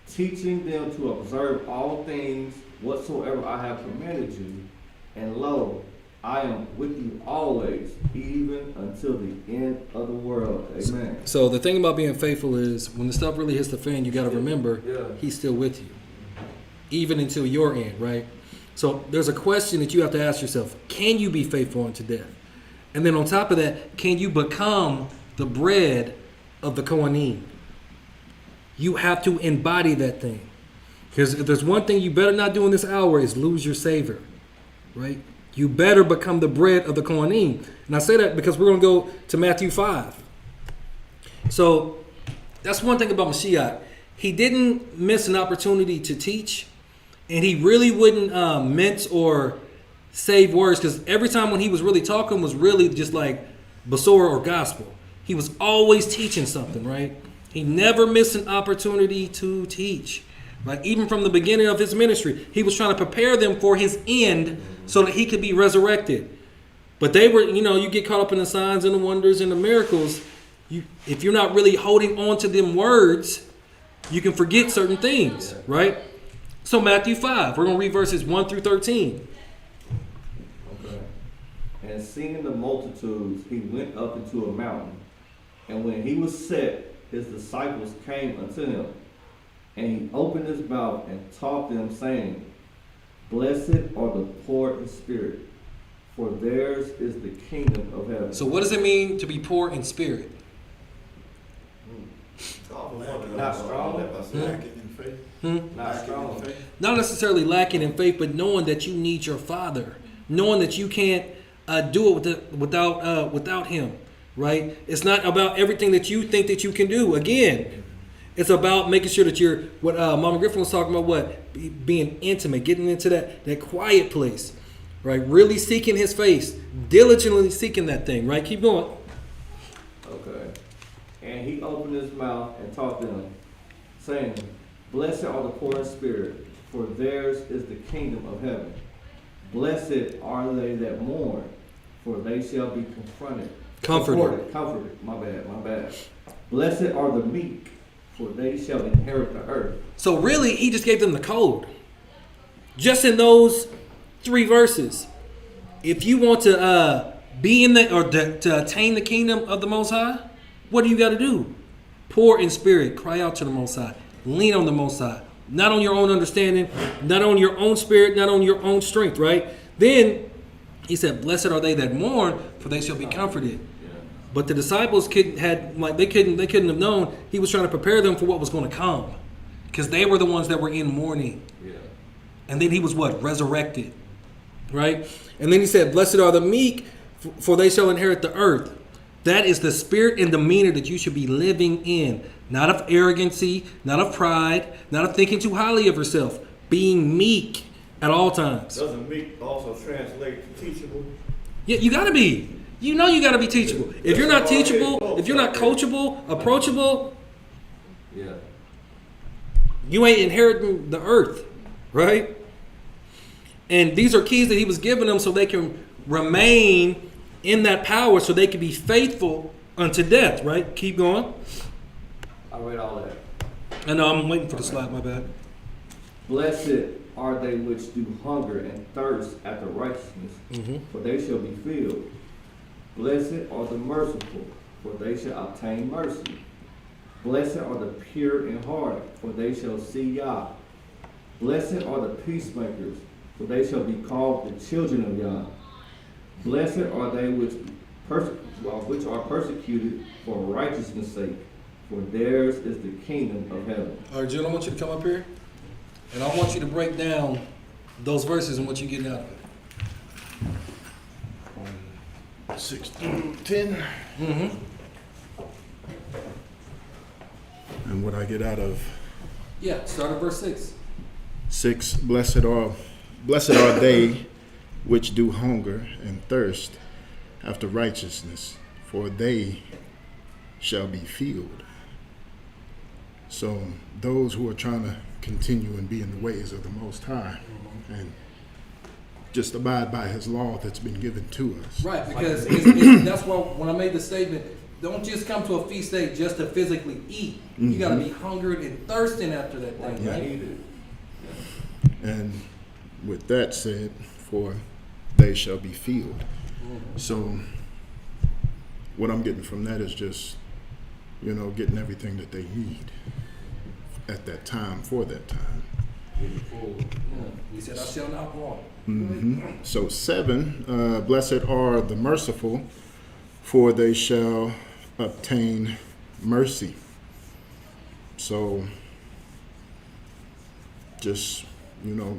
teaching them to observe all things whatsoever I have commanded you. And lo, I am with you always, even until the end of the world. Amen. So the thing about being faithful is when the stuff really hits the fan, you got to remember he's still with you, even until your end, right? So there's a question that you have to ask yourself. Can you be faithful unto death? And then on top of that, can you become the bread of the Kohanim? You have to embody that thing. Because if there's one thing you better not do in this hour is lose your savor, right? You better become the bread of the Kohanim. And I say that because we're going to go to Matthew 5. So that's one thing about Mashiach. He didn't miss an opportunity to teach. And he really wouldn't mince or save words. Because every time when he was really talking was really just like Basora or gospel. He was always teaching something, right? He never missed an opportunity to teach. Right? Even from the beginning of his ministry, he was trying to prepare them for his end so that he could be resurrected. But they were, you get caught up in the signs and the wonders and the miracles. If you're not really holding on to them words, you can forget certain things, right? So Matthew 5, we're going to read verses 1 through 13. Okay. And seeing the multitudes, he went up into a mountain. And when he was set, his disciples came unto him. And he opened his mouth and taught them, saying, Blessed are the poor in spirit, for theirs is the kingdom of heaven. So what does it mean to be poor in spirit? Not strong. Lacking in faith. Not strong. Not necessarily lacking in faith, but knowing that you need your Father. Knowing that you can't do it without him, right? It's not about everything that you think that you can do. Again, it's about making sure that you're, what Mama Griffin was talking about, being intimate, getting into that quiet place, right? Really seeking his face, diligently seeking that thing, right? Keep going. Okay. And he opened his mouth and taught them, saying, Blessed are the poor in spirit, for theirs is the kingdom of heaven. Blessed are they that mourn, for they shall be comforted. My bad. Blessed are the meek, for they shall inherit the earth. So really, he just gave them the code. Just in those 3 verses. If you want to be in to attain the kingdom of the Most High, what do you got to do? Poor in spirit, cry out to the Most High. Lean on the Most High. Not on your own understanding, not on your own spirit, not on your own strength, right? Then he said, Blessed are they that mourn, for they shall be comforted. But the disciples couldn't have known he was trying to prepare them for what was going to come, because they were the ones that were in mourning. Yeah. And then he was resurrected, right? And then he said, Blessed are the meek, for they shall inherit the earth. That is the spirit and demeanor that you should be living in, not of arrogancy, not of pride, not of thinking too highly of yourself, being meek at all times. Doesn't meek also translate to teachable? Yeah, you got to be. You got to be teachable. If you're not teachable, if you're not coachable, approachable, you ain't inheriting the earth, right? And these are keys that he was giving them so they can remain in that power, so they can be faithful unto death, right? Keep going. I read all that. I know, I'm waiting for the slide, my bad. Blessed are they which do hunger and thirst after righteousness, for they shall be filled. Blessed are the merciful, for they shall obtain mercy. Blessed are the pure in heart, for they shall see Yah. Blessed are the peacemakers, for they shall be called the children of Yah. Blessed are they which are persecuted for righteousness' sake, for theirs is the kingdom of heaven. All right, Jill, I want you to come up here, and I want you to break down those verses and what you're getting out of it. 6 through 10. Mm-hmm. And what I get out of Yeah, start at verse 6. 6, blessed are they which do hunger and thirst after righteousness, for they shall be filled. So those who are trying to continue and be in the ways of the Most High and just abide by His law that's been given to us. Right, because that's why when I made the statement, don't just come to a feast day just to physically eat. You got to be hungered and thirsting after that thing, right? And with that said, for they shall be filled. So what I'm getting from that is just, getting everything that they need at that time for that time. He said, I shall not want. So 7, blessed are the merciful, for they shall obtain mercy. So just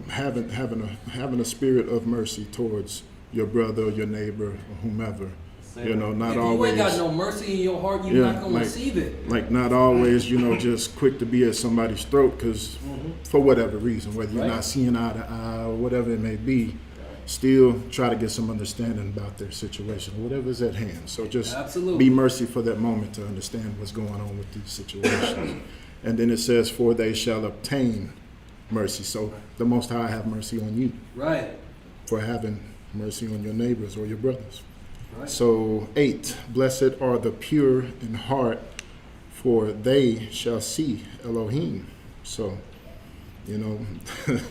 having a spirit of mercy towards your brother, your neighbor, or whomever. Not If always. you ain't got no mercy in your heart, you're not going to receive it. Like not always, just quick to be at somebody's throat because for whatever reason, whether you're not seeing eye to eye or whatever it may be, still try to get some understanding about their situation, whatever's at hand. So just be mercy for that moment to understand what's going on with these situations. And then it says, for they shall obtain mercy. So the Most High have mercy on you. Right. For having mercy on your neighbors or your brothers. Right. So 8, blessed are the pure in heart, for they shall see Elohim. So,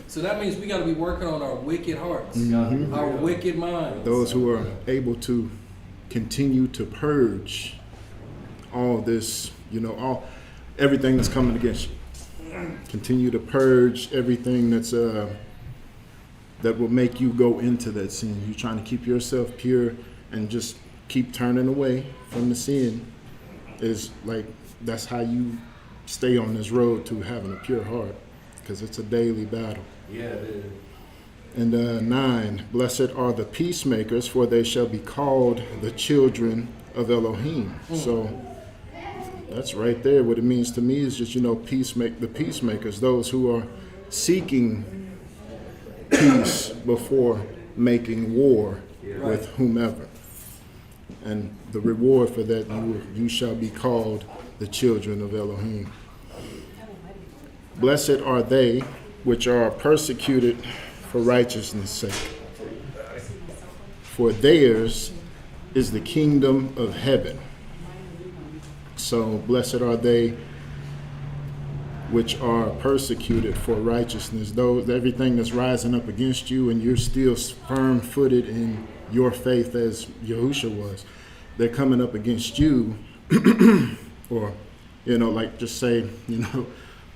So that means we got to be working on our wicked hearts, our wicked minds. Those who are able to continue to purge all this, everything that's coming against you. Continue to purge everything that's that will make you go into that sin. You're trying to keep yourself pure and just keep turning away from the sin. Is like that's how you stay on this road to having a pure heart, because it's a daily battle. Yeah, it is. And 9, blessed are the peacemakers, for they shall be called the children of Elohim. So that's right there. What it means to me is just, the peacemakers, those who are seeking peace before making war with whomever. And the reward for that, you shall be called the children of Elohim. Blessed are they which are persecuted for righteousness' sake, for theirs is the kingdom of heaven. So blessed are they which are persecuted for righteousness. Those, everything that's rising up against you and you're still firm-footed in your faith as Yahushua was, they're coming up against you. Or, like just say,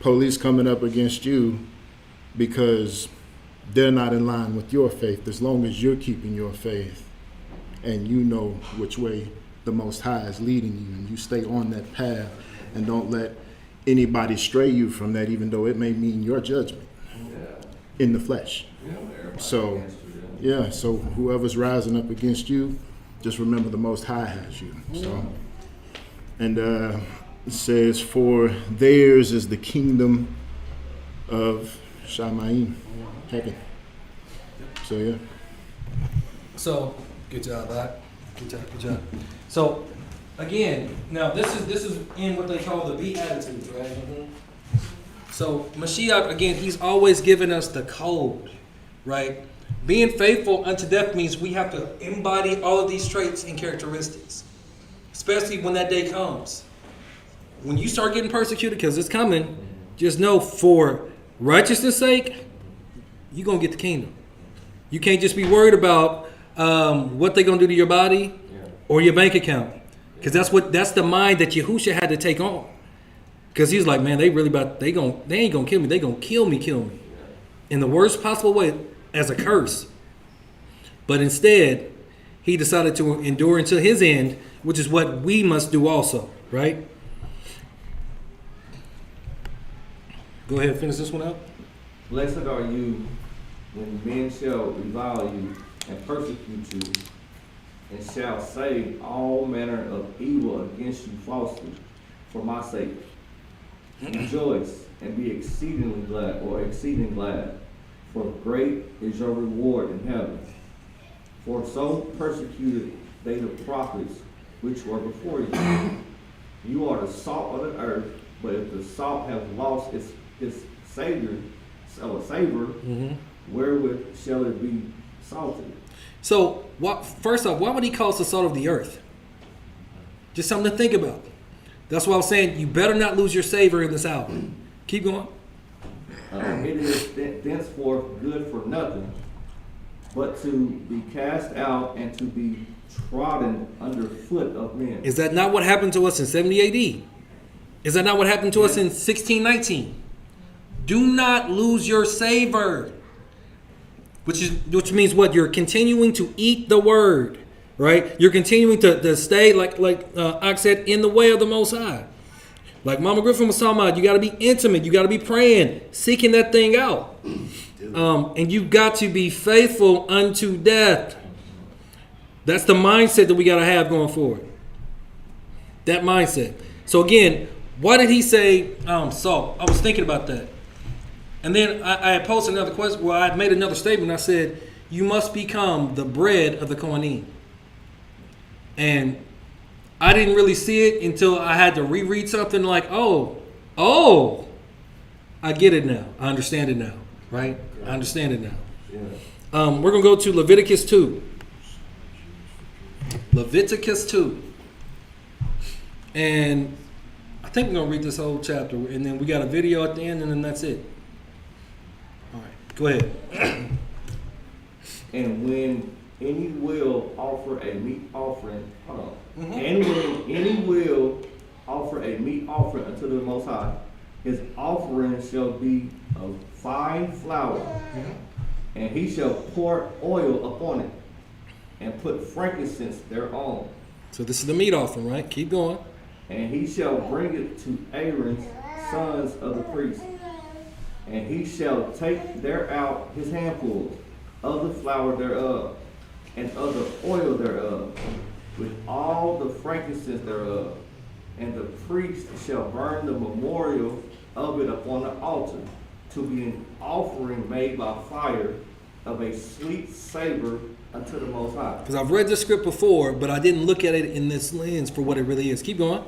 police coming up against you because they're not in line with your faith. As long as you're keeping your faith and you know which way the Most High is leading you, and you stay on that path and don't let anybody stray you from that, even though it may mean your judgment in the flesh. So whoever's rising up against you, just remember the Most High has you. So, and it says, for theirs is the kingdom of Shamayim, heaven. So yeah. So good job, Doc. Good job. So again, now this is in what they call the Beatitudes, right? So Mashiach, again, he's always given us the code, right? Being faithful unto death means we have to embody all of these traits and characteristics, especially when that day comes. When you start getting persecuted, because it's coming, just know for righteousness' sake, you're going to get the kingdom. You can't just be worried about what they're going to do to your body or your bank account, because that's the mind that Yahushua had to take on. Because he's like, man, they ain't going to kill me. They going to kill me in the worst possible way. as a curse. But instead, he decided to endure until his end, which is what we must do also, right? Go ahead and finish this one out. Blessed are you when men shall revile you and persecute you, and shall say all manner of evil against you falsely for my sake. Rejoice and be exceedingly glad, or exceeding glad, for great is your reward in heaven. For so persecuted they the prophets which were before you. You are the salt of the earth, but if the salt have lost its savor, wherewith shall it be salted? So, first off, why would he call us the salt of the earth? Just something to think about. That's why I was saying you better not lose your savor in this hour. Keep going. It is thenceforth good for nothing, but to be cast out and to be trodden under foot of men. Is that not what happened to us in 70 AD? Is that not what happened to us in 1619? Do not lose your savor. Which means what? You're continuing to eat the word, right? You're continuing to stay, like Ox said, in the way of the Most High. Like Mama Griffin was talking about, you got to be intimate. You got to be praying, seeking that thing out. And you've got to be faithful unto death. That's the mindset that we got to have going forward. That mindset. So again, why did he say salt? I was thinking about that. And then I had posted another question. Well, I made another statement. I said, you must become the bread of the Kohanim. And I didn't really see it until I had to reread something like, oh, I get it now. I understand it now, right? I understand it now. Yeah. We're going to go to Leviticus 2. Leviticus 2. And I think we're going to read this whole chapter. And then we got a video at the end, and then that's it. All right, go ahead. And when any will offer a meat offering, and when any will offer a meat offering unto the Most High, his offering shall be of fine flour, and he shall pour oil upon it, and put frankincense thereon. So this is the meat offering, right? Keep going. And he shall bring it to Aaron's sons of the priests, and he shall take thereout his handfuls of the flour thereof, and of the oil thereof, with all the frankincense thereof. And the priest shall burn the memorial of it upon the altar, to be an offering made by fire of a sweet savor unto the Most High. Because I've read this script before, but I didn't look at it in this lens for what it really is. Keep going.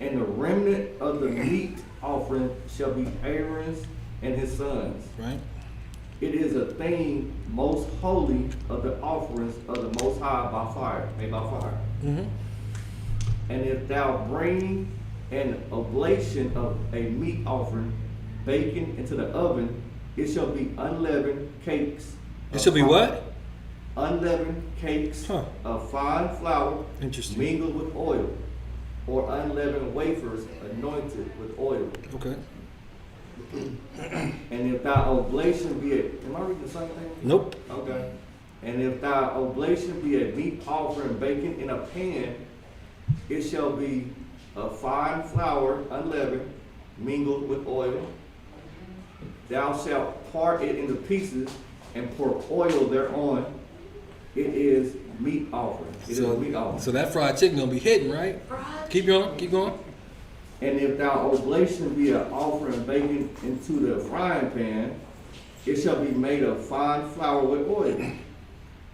And the remnant of the meat offering shall be Aaron's and his sons. Right. It is a thing most holy of the offerings of the Most High by fire, made by fire. Mm-hmm. And if thou bring an oblation of a meat offering, bacon into the oven, it shall be unleavened cakes. It should be what? Unleavened cakes of fine flour, Interesting. mingled with oil, or unleavened wafers anointed with oil. Okay. And if thy oblation be am I reading the same thing? Nope. Okay. And if thy oblation be a meat offering bacon in a pan, it shall be a fine flour, unleavened, mingled with oil. Thou shalt part it into pieces and pour oil thereon. It is meat offering. It is a meat offering. So that fried chicken gonna be hitting, right? Keep going. Keep going. And if thou oblation be an offering bacon into the frying pan, it shall be made of fine flour with oil.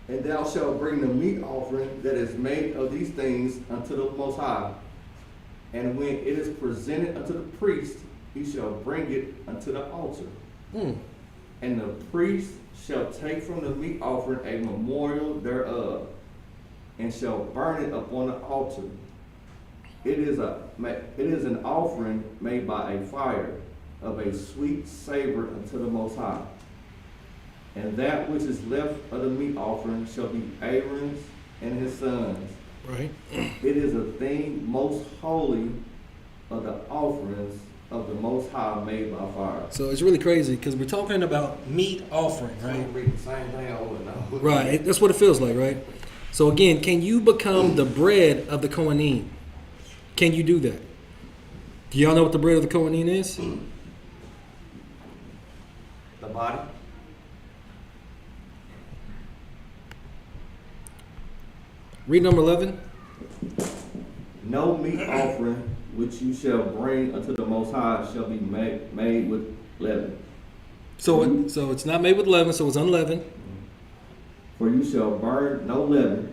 And thou shalt bring the meat offering that is made of these things unto the Most High. And when it is presented unto the priest, he shall bring it unto the altar. And the priest shall take from the meat offering a memorial thereof, and shall burn it upon the altar. It is an offering made by a fire of a sweet savor unto the Most High. And that which is left of the meat offering shall be Aaron's and his sons. Right. It is a thing most holy of the offerings of the Most High made by fire. So it's really crazy because we're talking about meat offering, right? I'm reading the same thing over and over. Right. That's what it feels like, right? So again, can you become the bread of the Kohanim? Can you do that? Do y'all know what the bread of the Kohanim is? The body? Read number 11. No meat offering which you shall bring unto the Most High shall be made with leaven. So it's not made with leaven, so it's unleavened. For you shall burn no leaven,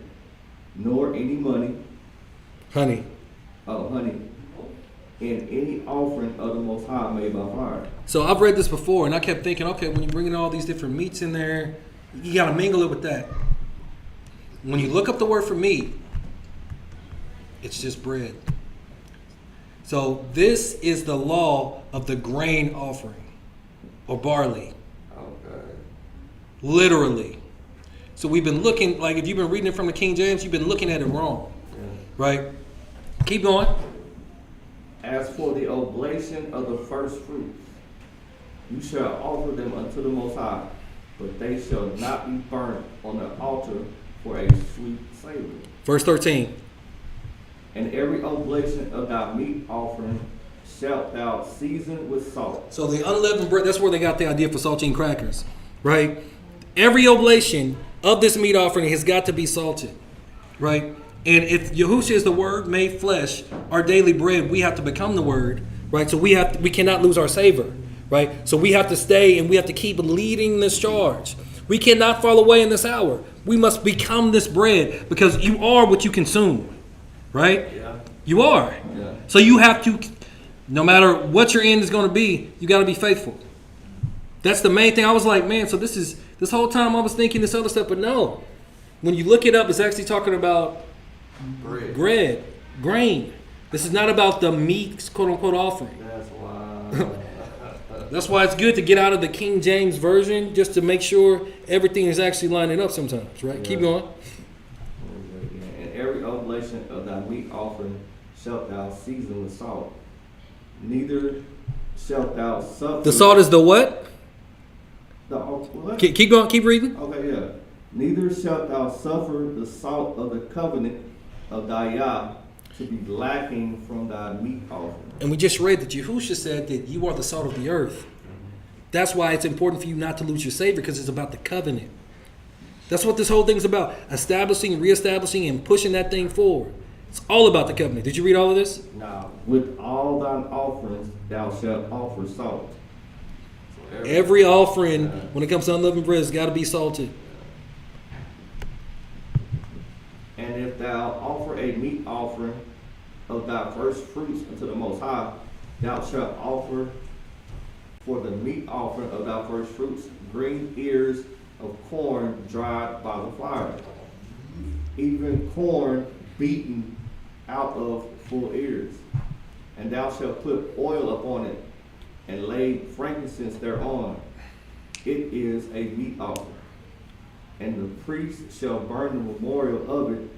nor any honey, Honey. in any offering of the Most High made by fire. So I've read this before, and I kept thinking, okay, when you bring in all these different meats in there, you got to mingle it with that. When you look up the word for meat, it's just bread. So this is the law of the grain offering, or barley. Okay. Literally. So we've been looking, like if you've been reading it from the King James, you've been looking at it wrong. Yeah. Right? Keep going. As for the oblation of the first fruits, you shall offer them unto the Most High, but they shall not be burnt on the altar for a sweet savor. Verse 13. And every oblation of thy meat offering shalt thou season with salt. So the unleavened bread, that's where they got the idea for saltine crackers, right? Every oblation of this meat offering has got to be salted, right? And if Yahushua is the Word made flesh, our daily bread, we have to become the Word, right? So we cannot lose our savor, right? So we have to stay and we have to keep leading this charge. We cannot fall away in this hour. We must become this bread because you are what you consume, right? Yeah. You are. Yeah. So you have to, no matter what your end is going to be, you got to be faithful. That's the main thing. I was like, man, so this whole time I was thinking this other stuff, but no. When you look it up, it's actually talking about bread, grain. This is not about the meat, quote unquote, offering. That's wild. That's why it's good to get out of the King James version just to make sure everything is actually lining up sometimes, right? Yeah. Keep going. And every oblation of thy meat offering shalt thou season with salt. Neither shalt thou suffer. The salt is the what? What? Keep going. Keep reading. Okay, yeah. Neither shalt thou suffer the salt of the covenant of thy Yah to be lacking from thy meat offering. And we just read that Yahushua said that you are the salt of the earth. That's why it's important for you not to lose your savor, because it's about the covenant. That's what this whole thing is about. Establishing, reestablishing, and pushing that thing forward. It's all about the covenant. Did you read all of this? Now, with all thine offerings thou shalt offer salt. So Every offering, when it comes to unleavened bread, has got to be salted. And if thou offer a meat offering of thy first fruits unto the Most High, thou shalt offer for the meat offering of thy first fruits green ears of corn dried by the fire, even corn beaten out of full ears. And thou shalt put oil upon it, and lay frankincense thereon. It is a meat offering. And the priest shall burn the memorial of it,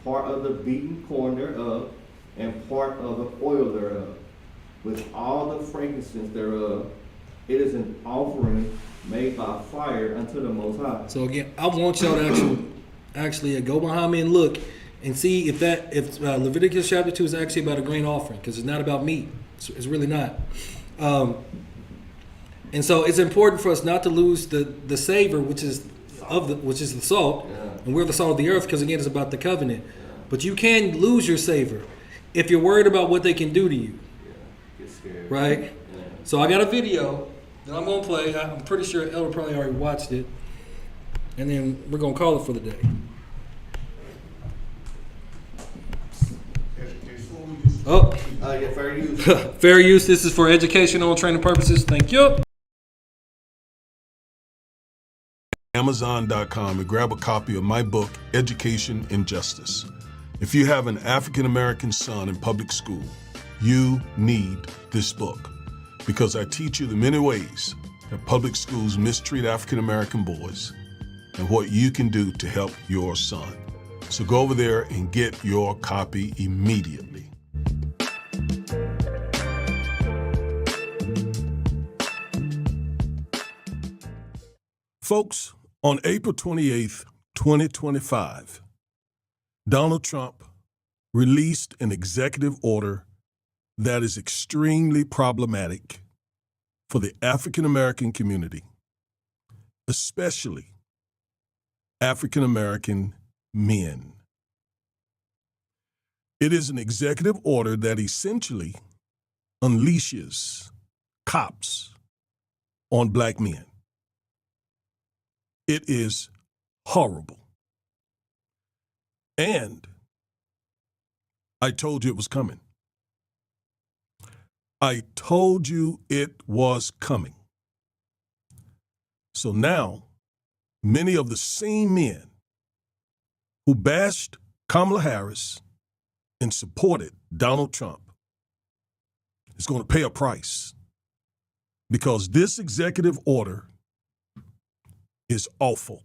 part of the beaten corn thereof, and part of the oil thereof, with all the frankincense thereof. It is an offering made by fire unto the Most High. So again, I want y'all to actually go behind me and look and see if Leviticus chapter 2 is actually about a grain offering, because it's not about meat. It's really not. And so it's important for us not to lose the savor, which is the salt, and we're the salt of the earth, because again, it's about the covenant. But you can lose your savor if you're worried about what they can do to you, Get scared. right? So I got a video that I'm gonna play. I'm pretty sure Elder probably already watched it, and then we're gonna call it for the day. Oh, Yeah, fair use. fair use. This is for educational and training purposes. Thank you. Amazon.com and grab a copy of my book, Education and Justice. If you have an African American son in public school, you need this book, because I teach you the many ways that public schools mistreat African American boys and what you can do to help your son. So go over there and get your copy immediately. Folks, on April 28th, 2025, Donald Trump released an executive order that is extremely problematic for the African American community, especially African American men. It is an executive order that essentially unleashes cops on black men. It is horrible. And I told you it was coming. I told you it was coming. So now, many of the same men who bashed Kamala Harris and supported Donald Trump is going to pay a price, because this executive order is awful,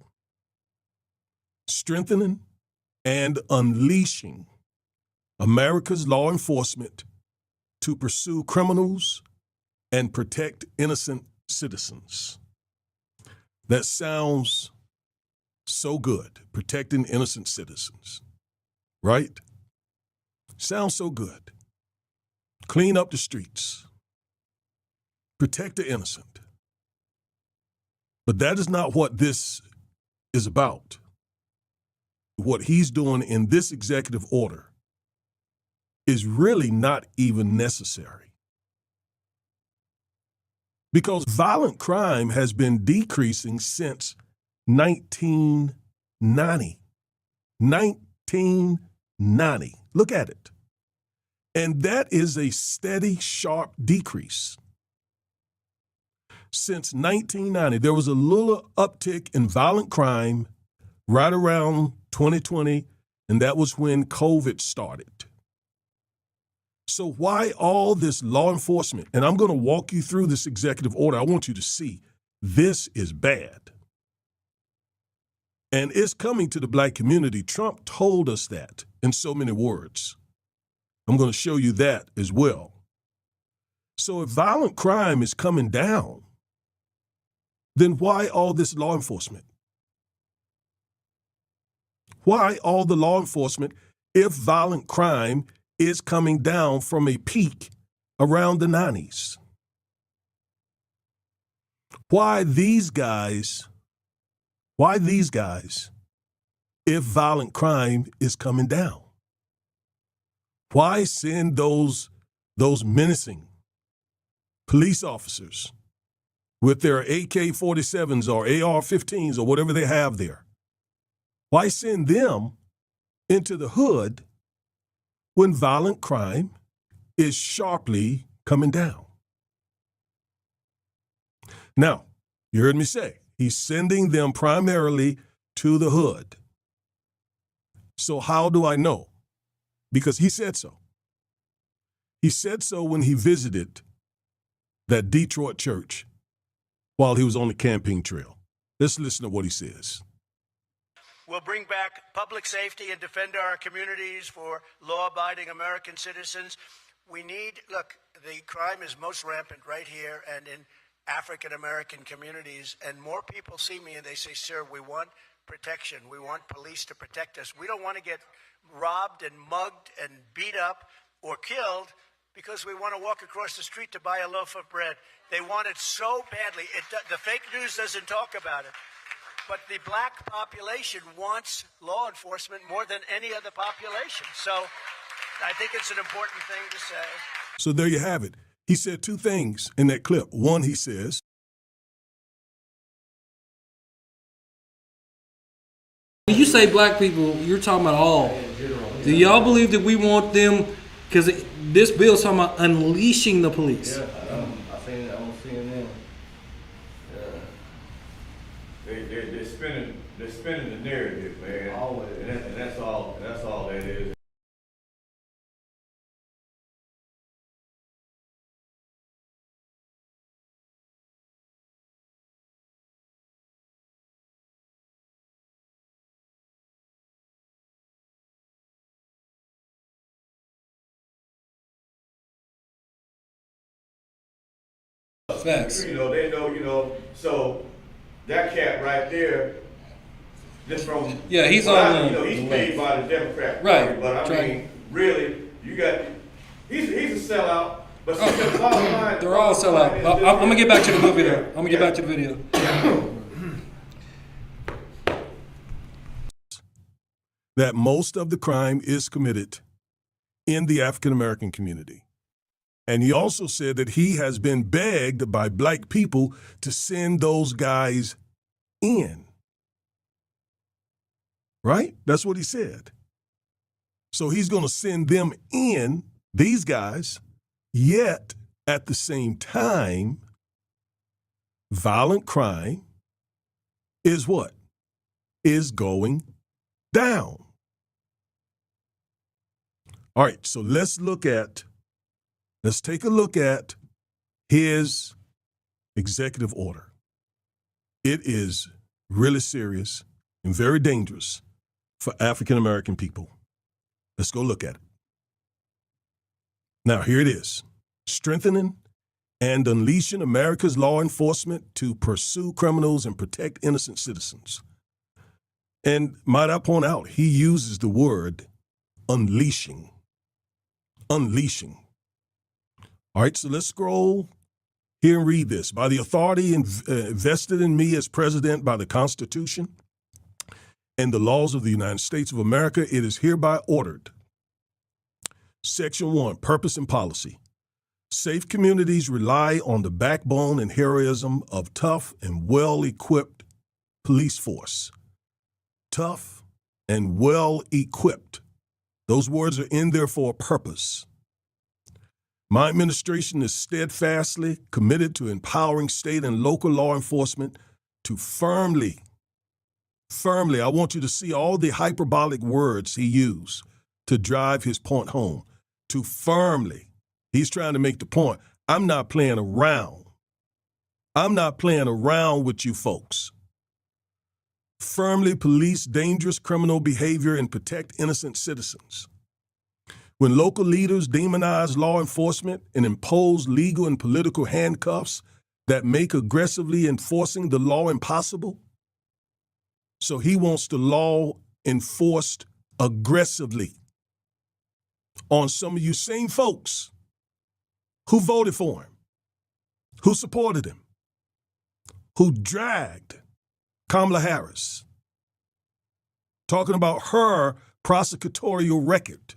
strengthening and unleashing America's law enforcement to pursue criminals and protect innocent citizens. That sounds so good, protecting innocent citizens, right? Sounds so good. Clean up the streets, protect the innocent. But that is not what this is about. What he's doing in this executive order is really not even necessary, because violent crime has been decreasing since 1990. 1990. Look at it. And that is a steady, sharp decrease. Since 1990, there was a little uptick in violent crime right around 2020, and that was when COVID started. So why all this law enforcement? And I'm going to walk you through this executive order. I want you to see this is bad. And it's coming to the black community. Trump told us that in so many words. I'm going to show you that as well. So if violent crime is coming down, then why all this law enforcement? Why all the law enforcement if violent crime is coming down from a peak around the 90s? Why these guys if violent crime is coming down? Why send those menacing police officers with their AK-47s or AR-15s or whatever they have there? Why send them into the hood when violent crime is sharply coming down? Now, you heard me say, he's sending them primarily to the hood. So how do I know? Because he said so. He said so when he visited that Detroit church while he was on the campaign trail. Let's listen to what he says. We'll bring back public safety and defend our communities for law-abiding American citizens. Look, the crime is most rampant right here and in African-American communities, and more people see me and they say, sir, we want protection. We want police to protect us. We don't want to get robbed and mugged and beat up or killed because we want to walk across the street to buy a loaf of bread. They want it so badly. The fake news doesn't talk about it. But the black population wants law enforcement more than any other population. So I think it's an important thing to say. So there you have it. He said two things in that clip. One, he says, when you say black people, you're talking about all. Do y'all believe that we want them? Because this bill is talking about unleashing the police. Yeah, I seen it on CNN. They're spinning the narrative, man. Always. And that's all that is. Facts. They know, so that cat right there, just from. Yeah, he's well, on you know, he's the paid by the Democrat Right. Party, but I Try- mean, really, you got, he's a sellout, but see, the bottom line. They're all sellout. I'm gonna get back to the movie though. I'm gonna get back to the video. That most of the crime is committed in the African American community. And he also said that he has been begged by black people to send those guys in. Right? That's what he said. So he's going to send them in, these guys, yet at the same time, violent crime is what? Is going down. All right, so let's take a look at his executive order. It is really serious and very dangerous for African American people. Let's go look at it. Now, here it is. Strengthening and unleashing America's law enforcement to pursue criminals and protect innocent citizens. And might I point out, he uses the word unleashing. Unleashing. All right, so let's scroll here and read this. By the authority vested in me as president by the Constitution and the laws of the United States of America, it is hereby ordered. Section 1, Purpose and Policy. Safe communities rely on the backbone and heroism of tough and well-equipped police force. Tough and well-equipped. Those words are in there for a purpose. My administration is steadfastly committed to empowering state and local law enforcement to firmly, I want you to see all the hyperbolic words he used to drive his point home. To firmly, he's trying to make the point, I'm not playing around. I'm not playing around with you folks. Firmly police dangerous criminal behavior and protect innocent citizens. When local leaders demonize law enforcement and impose legal and political handcuffs that make aggressively enforcing the law impossible, so he wants the law enforced aggressively on some of you same folks who voted for him, who supported him, who dragged Kamala Harris, talking about her prosecutorial record.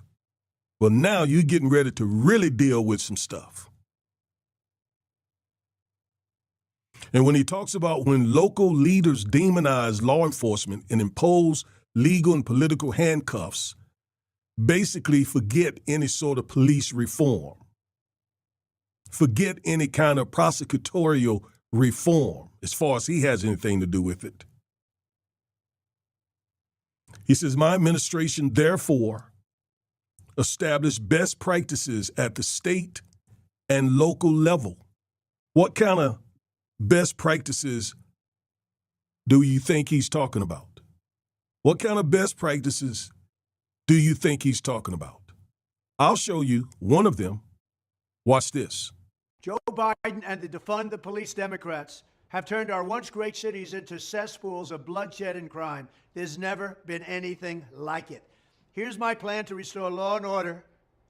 Well, now you're getting ready to really deal with some stuff. And when he talks about when local leaders demonize law enforcement and impose legal and political handcuffs, basically forget any sort of police reform. Forget any kind of prosecutorial reform as far as he has anything to do with it. He says, my administration, therefore, established best practices at the state and local level. What kind of best practices do you think he's talking about? What kind of best practices do you think he's talking about? I'll show you one of them. Watch this. Joe Biden and the defund the police Democrats have turned our once great cities into cesspools of bloodshed and crime. There's never been anything like it. Here's my plan to restore law and order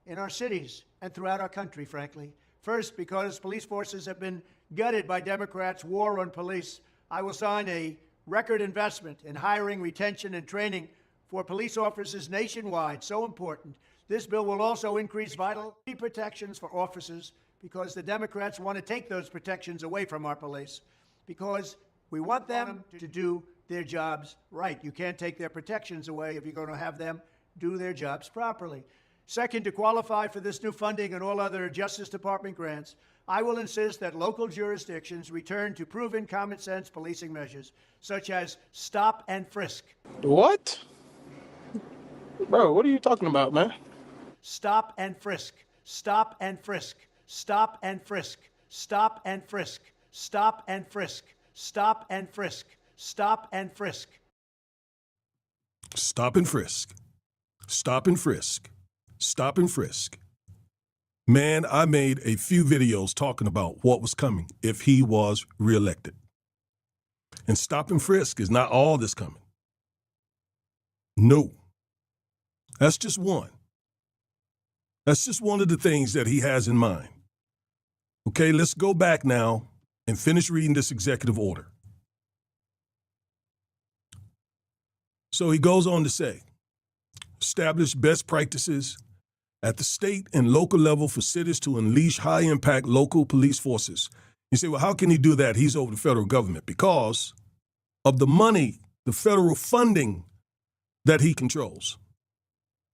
in our cities and throughout our country, frankly. First, because police forces have been gutted by Democrats' war on police, I will sign a record investment in hiring, retention, and training for police officers nationwide. So important. This bill will also increase vital protections for officers because the Democrats want to take those protections away from our police because we want them to do their jobs right. You can't take their protections away if you're going to have them do their jobs properly. Second, to qualify for this new funding and all other Justice Department grants, I will insist that local jurisdictions return to proven common sense policing measures, such as stop and frisk. What? Bro, what are you talking about, man? Stop and frisk. Stop and frisk. Stop and frisk. Stop and frisk. Stop and frisk. Stop and frisk. Stop and frisk. Stop and frisk. Stop and frisk. Stop and frisk. Man, I made a few videos talking about what was coming if he was reelected. And stop and frisk is not all that's coming. No. That's just one. That's just one of the things that he has in mind. Okay, let's go back now and finish reading this executive order. So he goes on to say, establish best practices at the state and local level for cities to unleash high-impact local police forces. You say, well, how can he do that? He's over the federal government. Because of the money, the federal funding that he controls.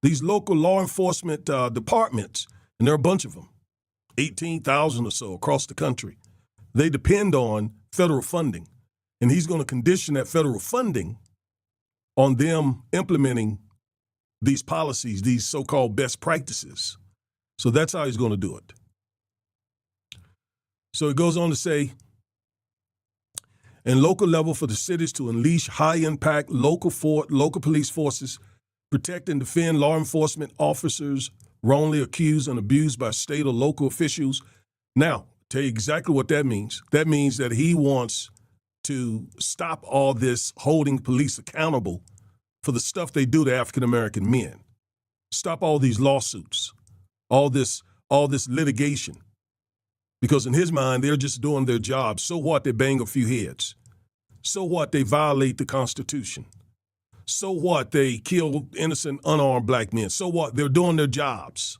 These local law enforcement departments, and there are a bunch of them, 18,000 or so across the country, they depend on federal funding. And he's going to condition that federal funding on them implementing these policies, these so-called best practices. So that's how he's going to do it. So it goes on to say, and local level for the cities to unleash high-impact local police forces, protect and defend law enforcement officers wrongly accused and abused by state or local officials. Now, tell you exactly what that means. That means that he wants to stop all this holding police accountable for the stuff they do to African-American men. Stop all these lawsuits, all this litigation. Because in his mind, they're just doing their job. So what? They bang a few heads. So what? They violate the Constitution. So what? They kill innocent, unarmed black men. So what? They're doing their jobs.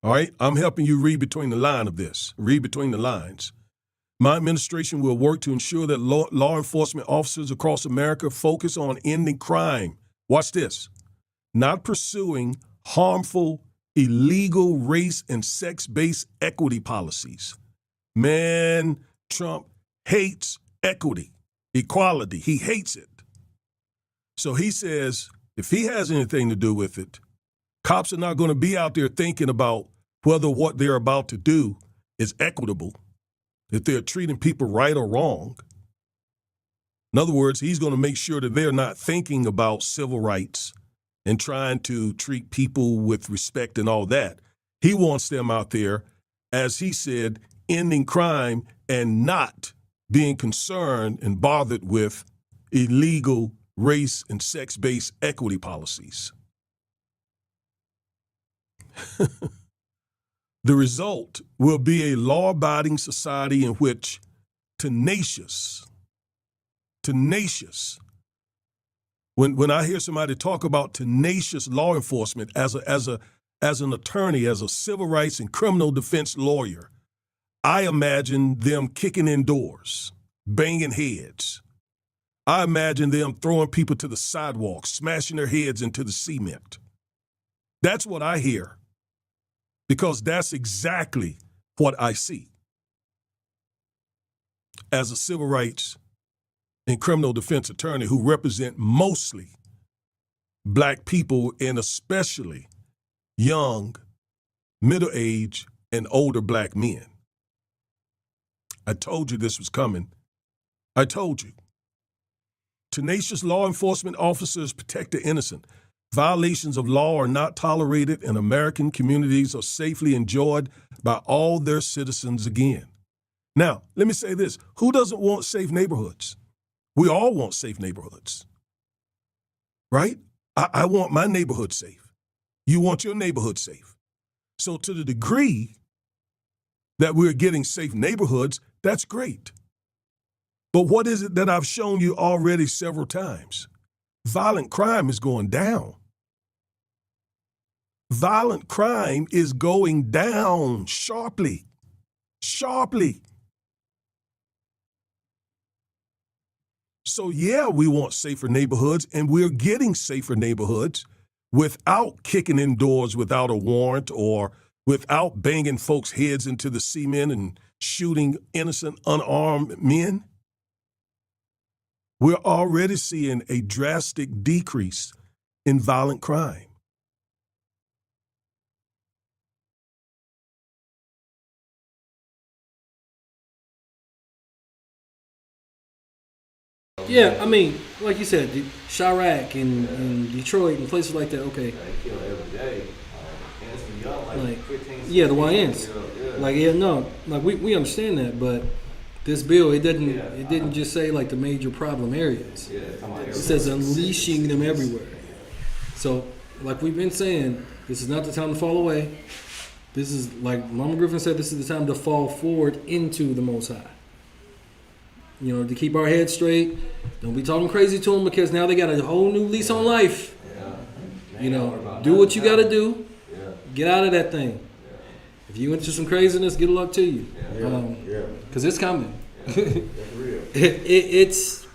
All right? I'm helping you read between the line of this. Read between the lines. My administration will work to ensure that law enforcement officers across America focus on ending crime. Watch this. Not pursuing harmful, illegal race and sex-based equity policies. Man, Trump hates equity, equality. He hates it. So he says if he has anything to do with it, cops are not going to be out there thinking about whether what they're about to do is equitable, if they're treating people right or wrong. In other words, he's going to make sure that they're not thinking about civil rights and trying to treat people with respect and all that. He wants them out there, as he said, ending crime and not being concerned and bothered with illegal race and sex-based equity policies. The result will be a law-abiding society in which tenacious. When I hear somebody talk about tenacious law enforcement as an attorney, as a civil rights and criminal defense lawyer, I imagine them kicking in doors, banging heads. I imagine them throwing people to the sidewalk, smashing their heads into the cement. That's what I hear, because that's exactly what I see as a civil rights and criminal defense attorney who represent mostly black people and especially young, middle-aged, and older black men. I told you this was coming. I told you. Tenacious law enforcement officers protect the innocent. Violations of law are not tolerated, and American communities are safely enjoyed by all their citizens again. Now, let me say this. Who doesn't want safe neighborhoods? We all want safe neighborhoods, right? I want my neighborhood safe. You want your neighborhood safe. So to the degree that we're getting safe neighborhoods, that's great. But what is it that I've shown you already several times? Violent crime is going down. Violent crime is going down sharply. So yeah, we want safer neighborhoods, and we're getting safer neighborhoods without kicking in doors without a warrant or without banging folks' heads into the cement and shooting innocent, unarmed men. We're already seeing a drastic decrease in violent crime. Yeah, I mean, like you said, Chirac and Detroit and places like that. Okay. They kill every day. And it's young, like 15, Yeah, the YNs. Yeah. Like, yeah, no, like we understand that, but this bill, it didn't just say like the major problem areas. It says unleashing them everywhere. So, like we've been saying, this is not the time to fall away. This is, like Mama Griffin said, this is the time to fall forward into the Most High. You know, to keep our heads straight. Don't be talking crazy to them, because now they got a whole new lease on life. You know, do what you got to do. Get out of that thing. If you into some craziness, good luck to you. Because it's coming. It's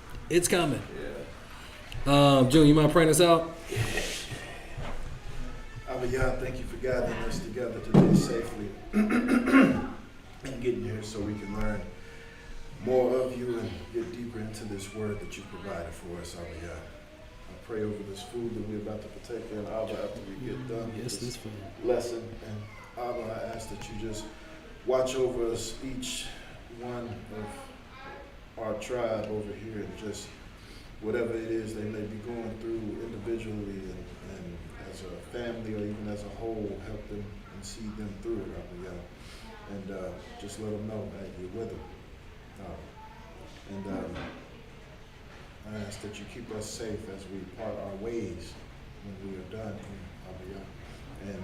coming. June, you mind praying us out? Abba Yah, thank you for gathering us together today safely and getting here so we can learn more of you and get deeper into this word that you provided for us, Abba Yah. I pray over this food that we're about to partake in, Abba, after we get done with this lesson. And Abba, I ask that you just watch over us, each one of our tribe over here, and just whatever it is they may be going through individually and as a family or even as a whole, help them and see them through it, Abba Yah. And just let them know that you're with them. I ask that you keep us safe as we part our ways when we are done here, Abba Yah. And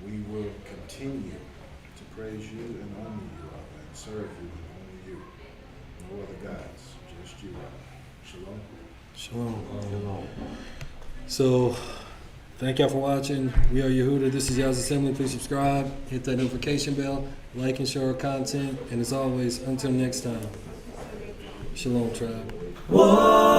we will continue to praise you and honor you, Abba, and serve you and honor you. No other gods, just you, Abba. Shalom. Shalom. So, thank y'all for watching. We are Yehuda. This is YAH'S Assembly. Please subscribe, hit that notification bell, like and share our content. And as always, until next time, Shalom, tribe. Whoa.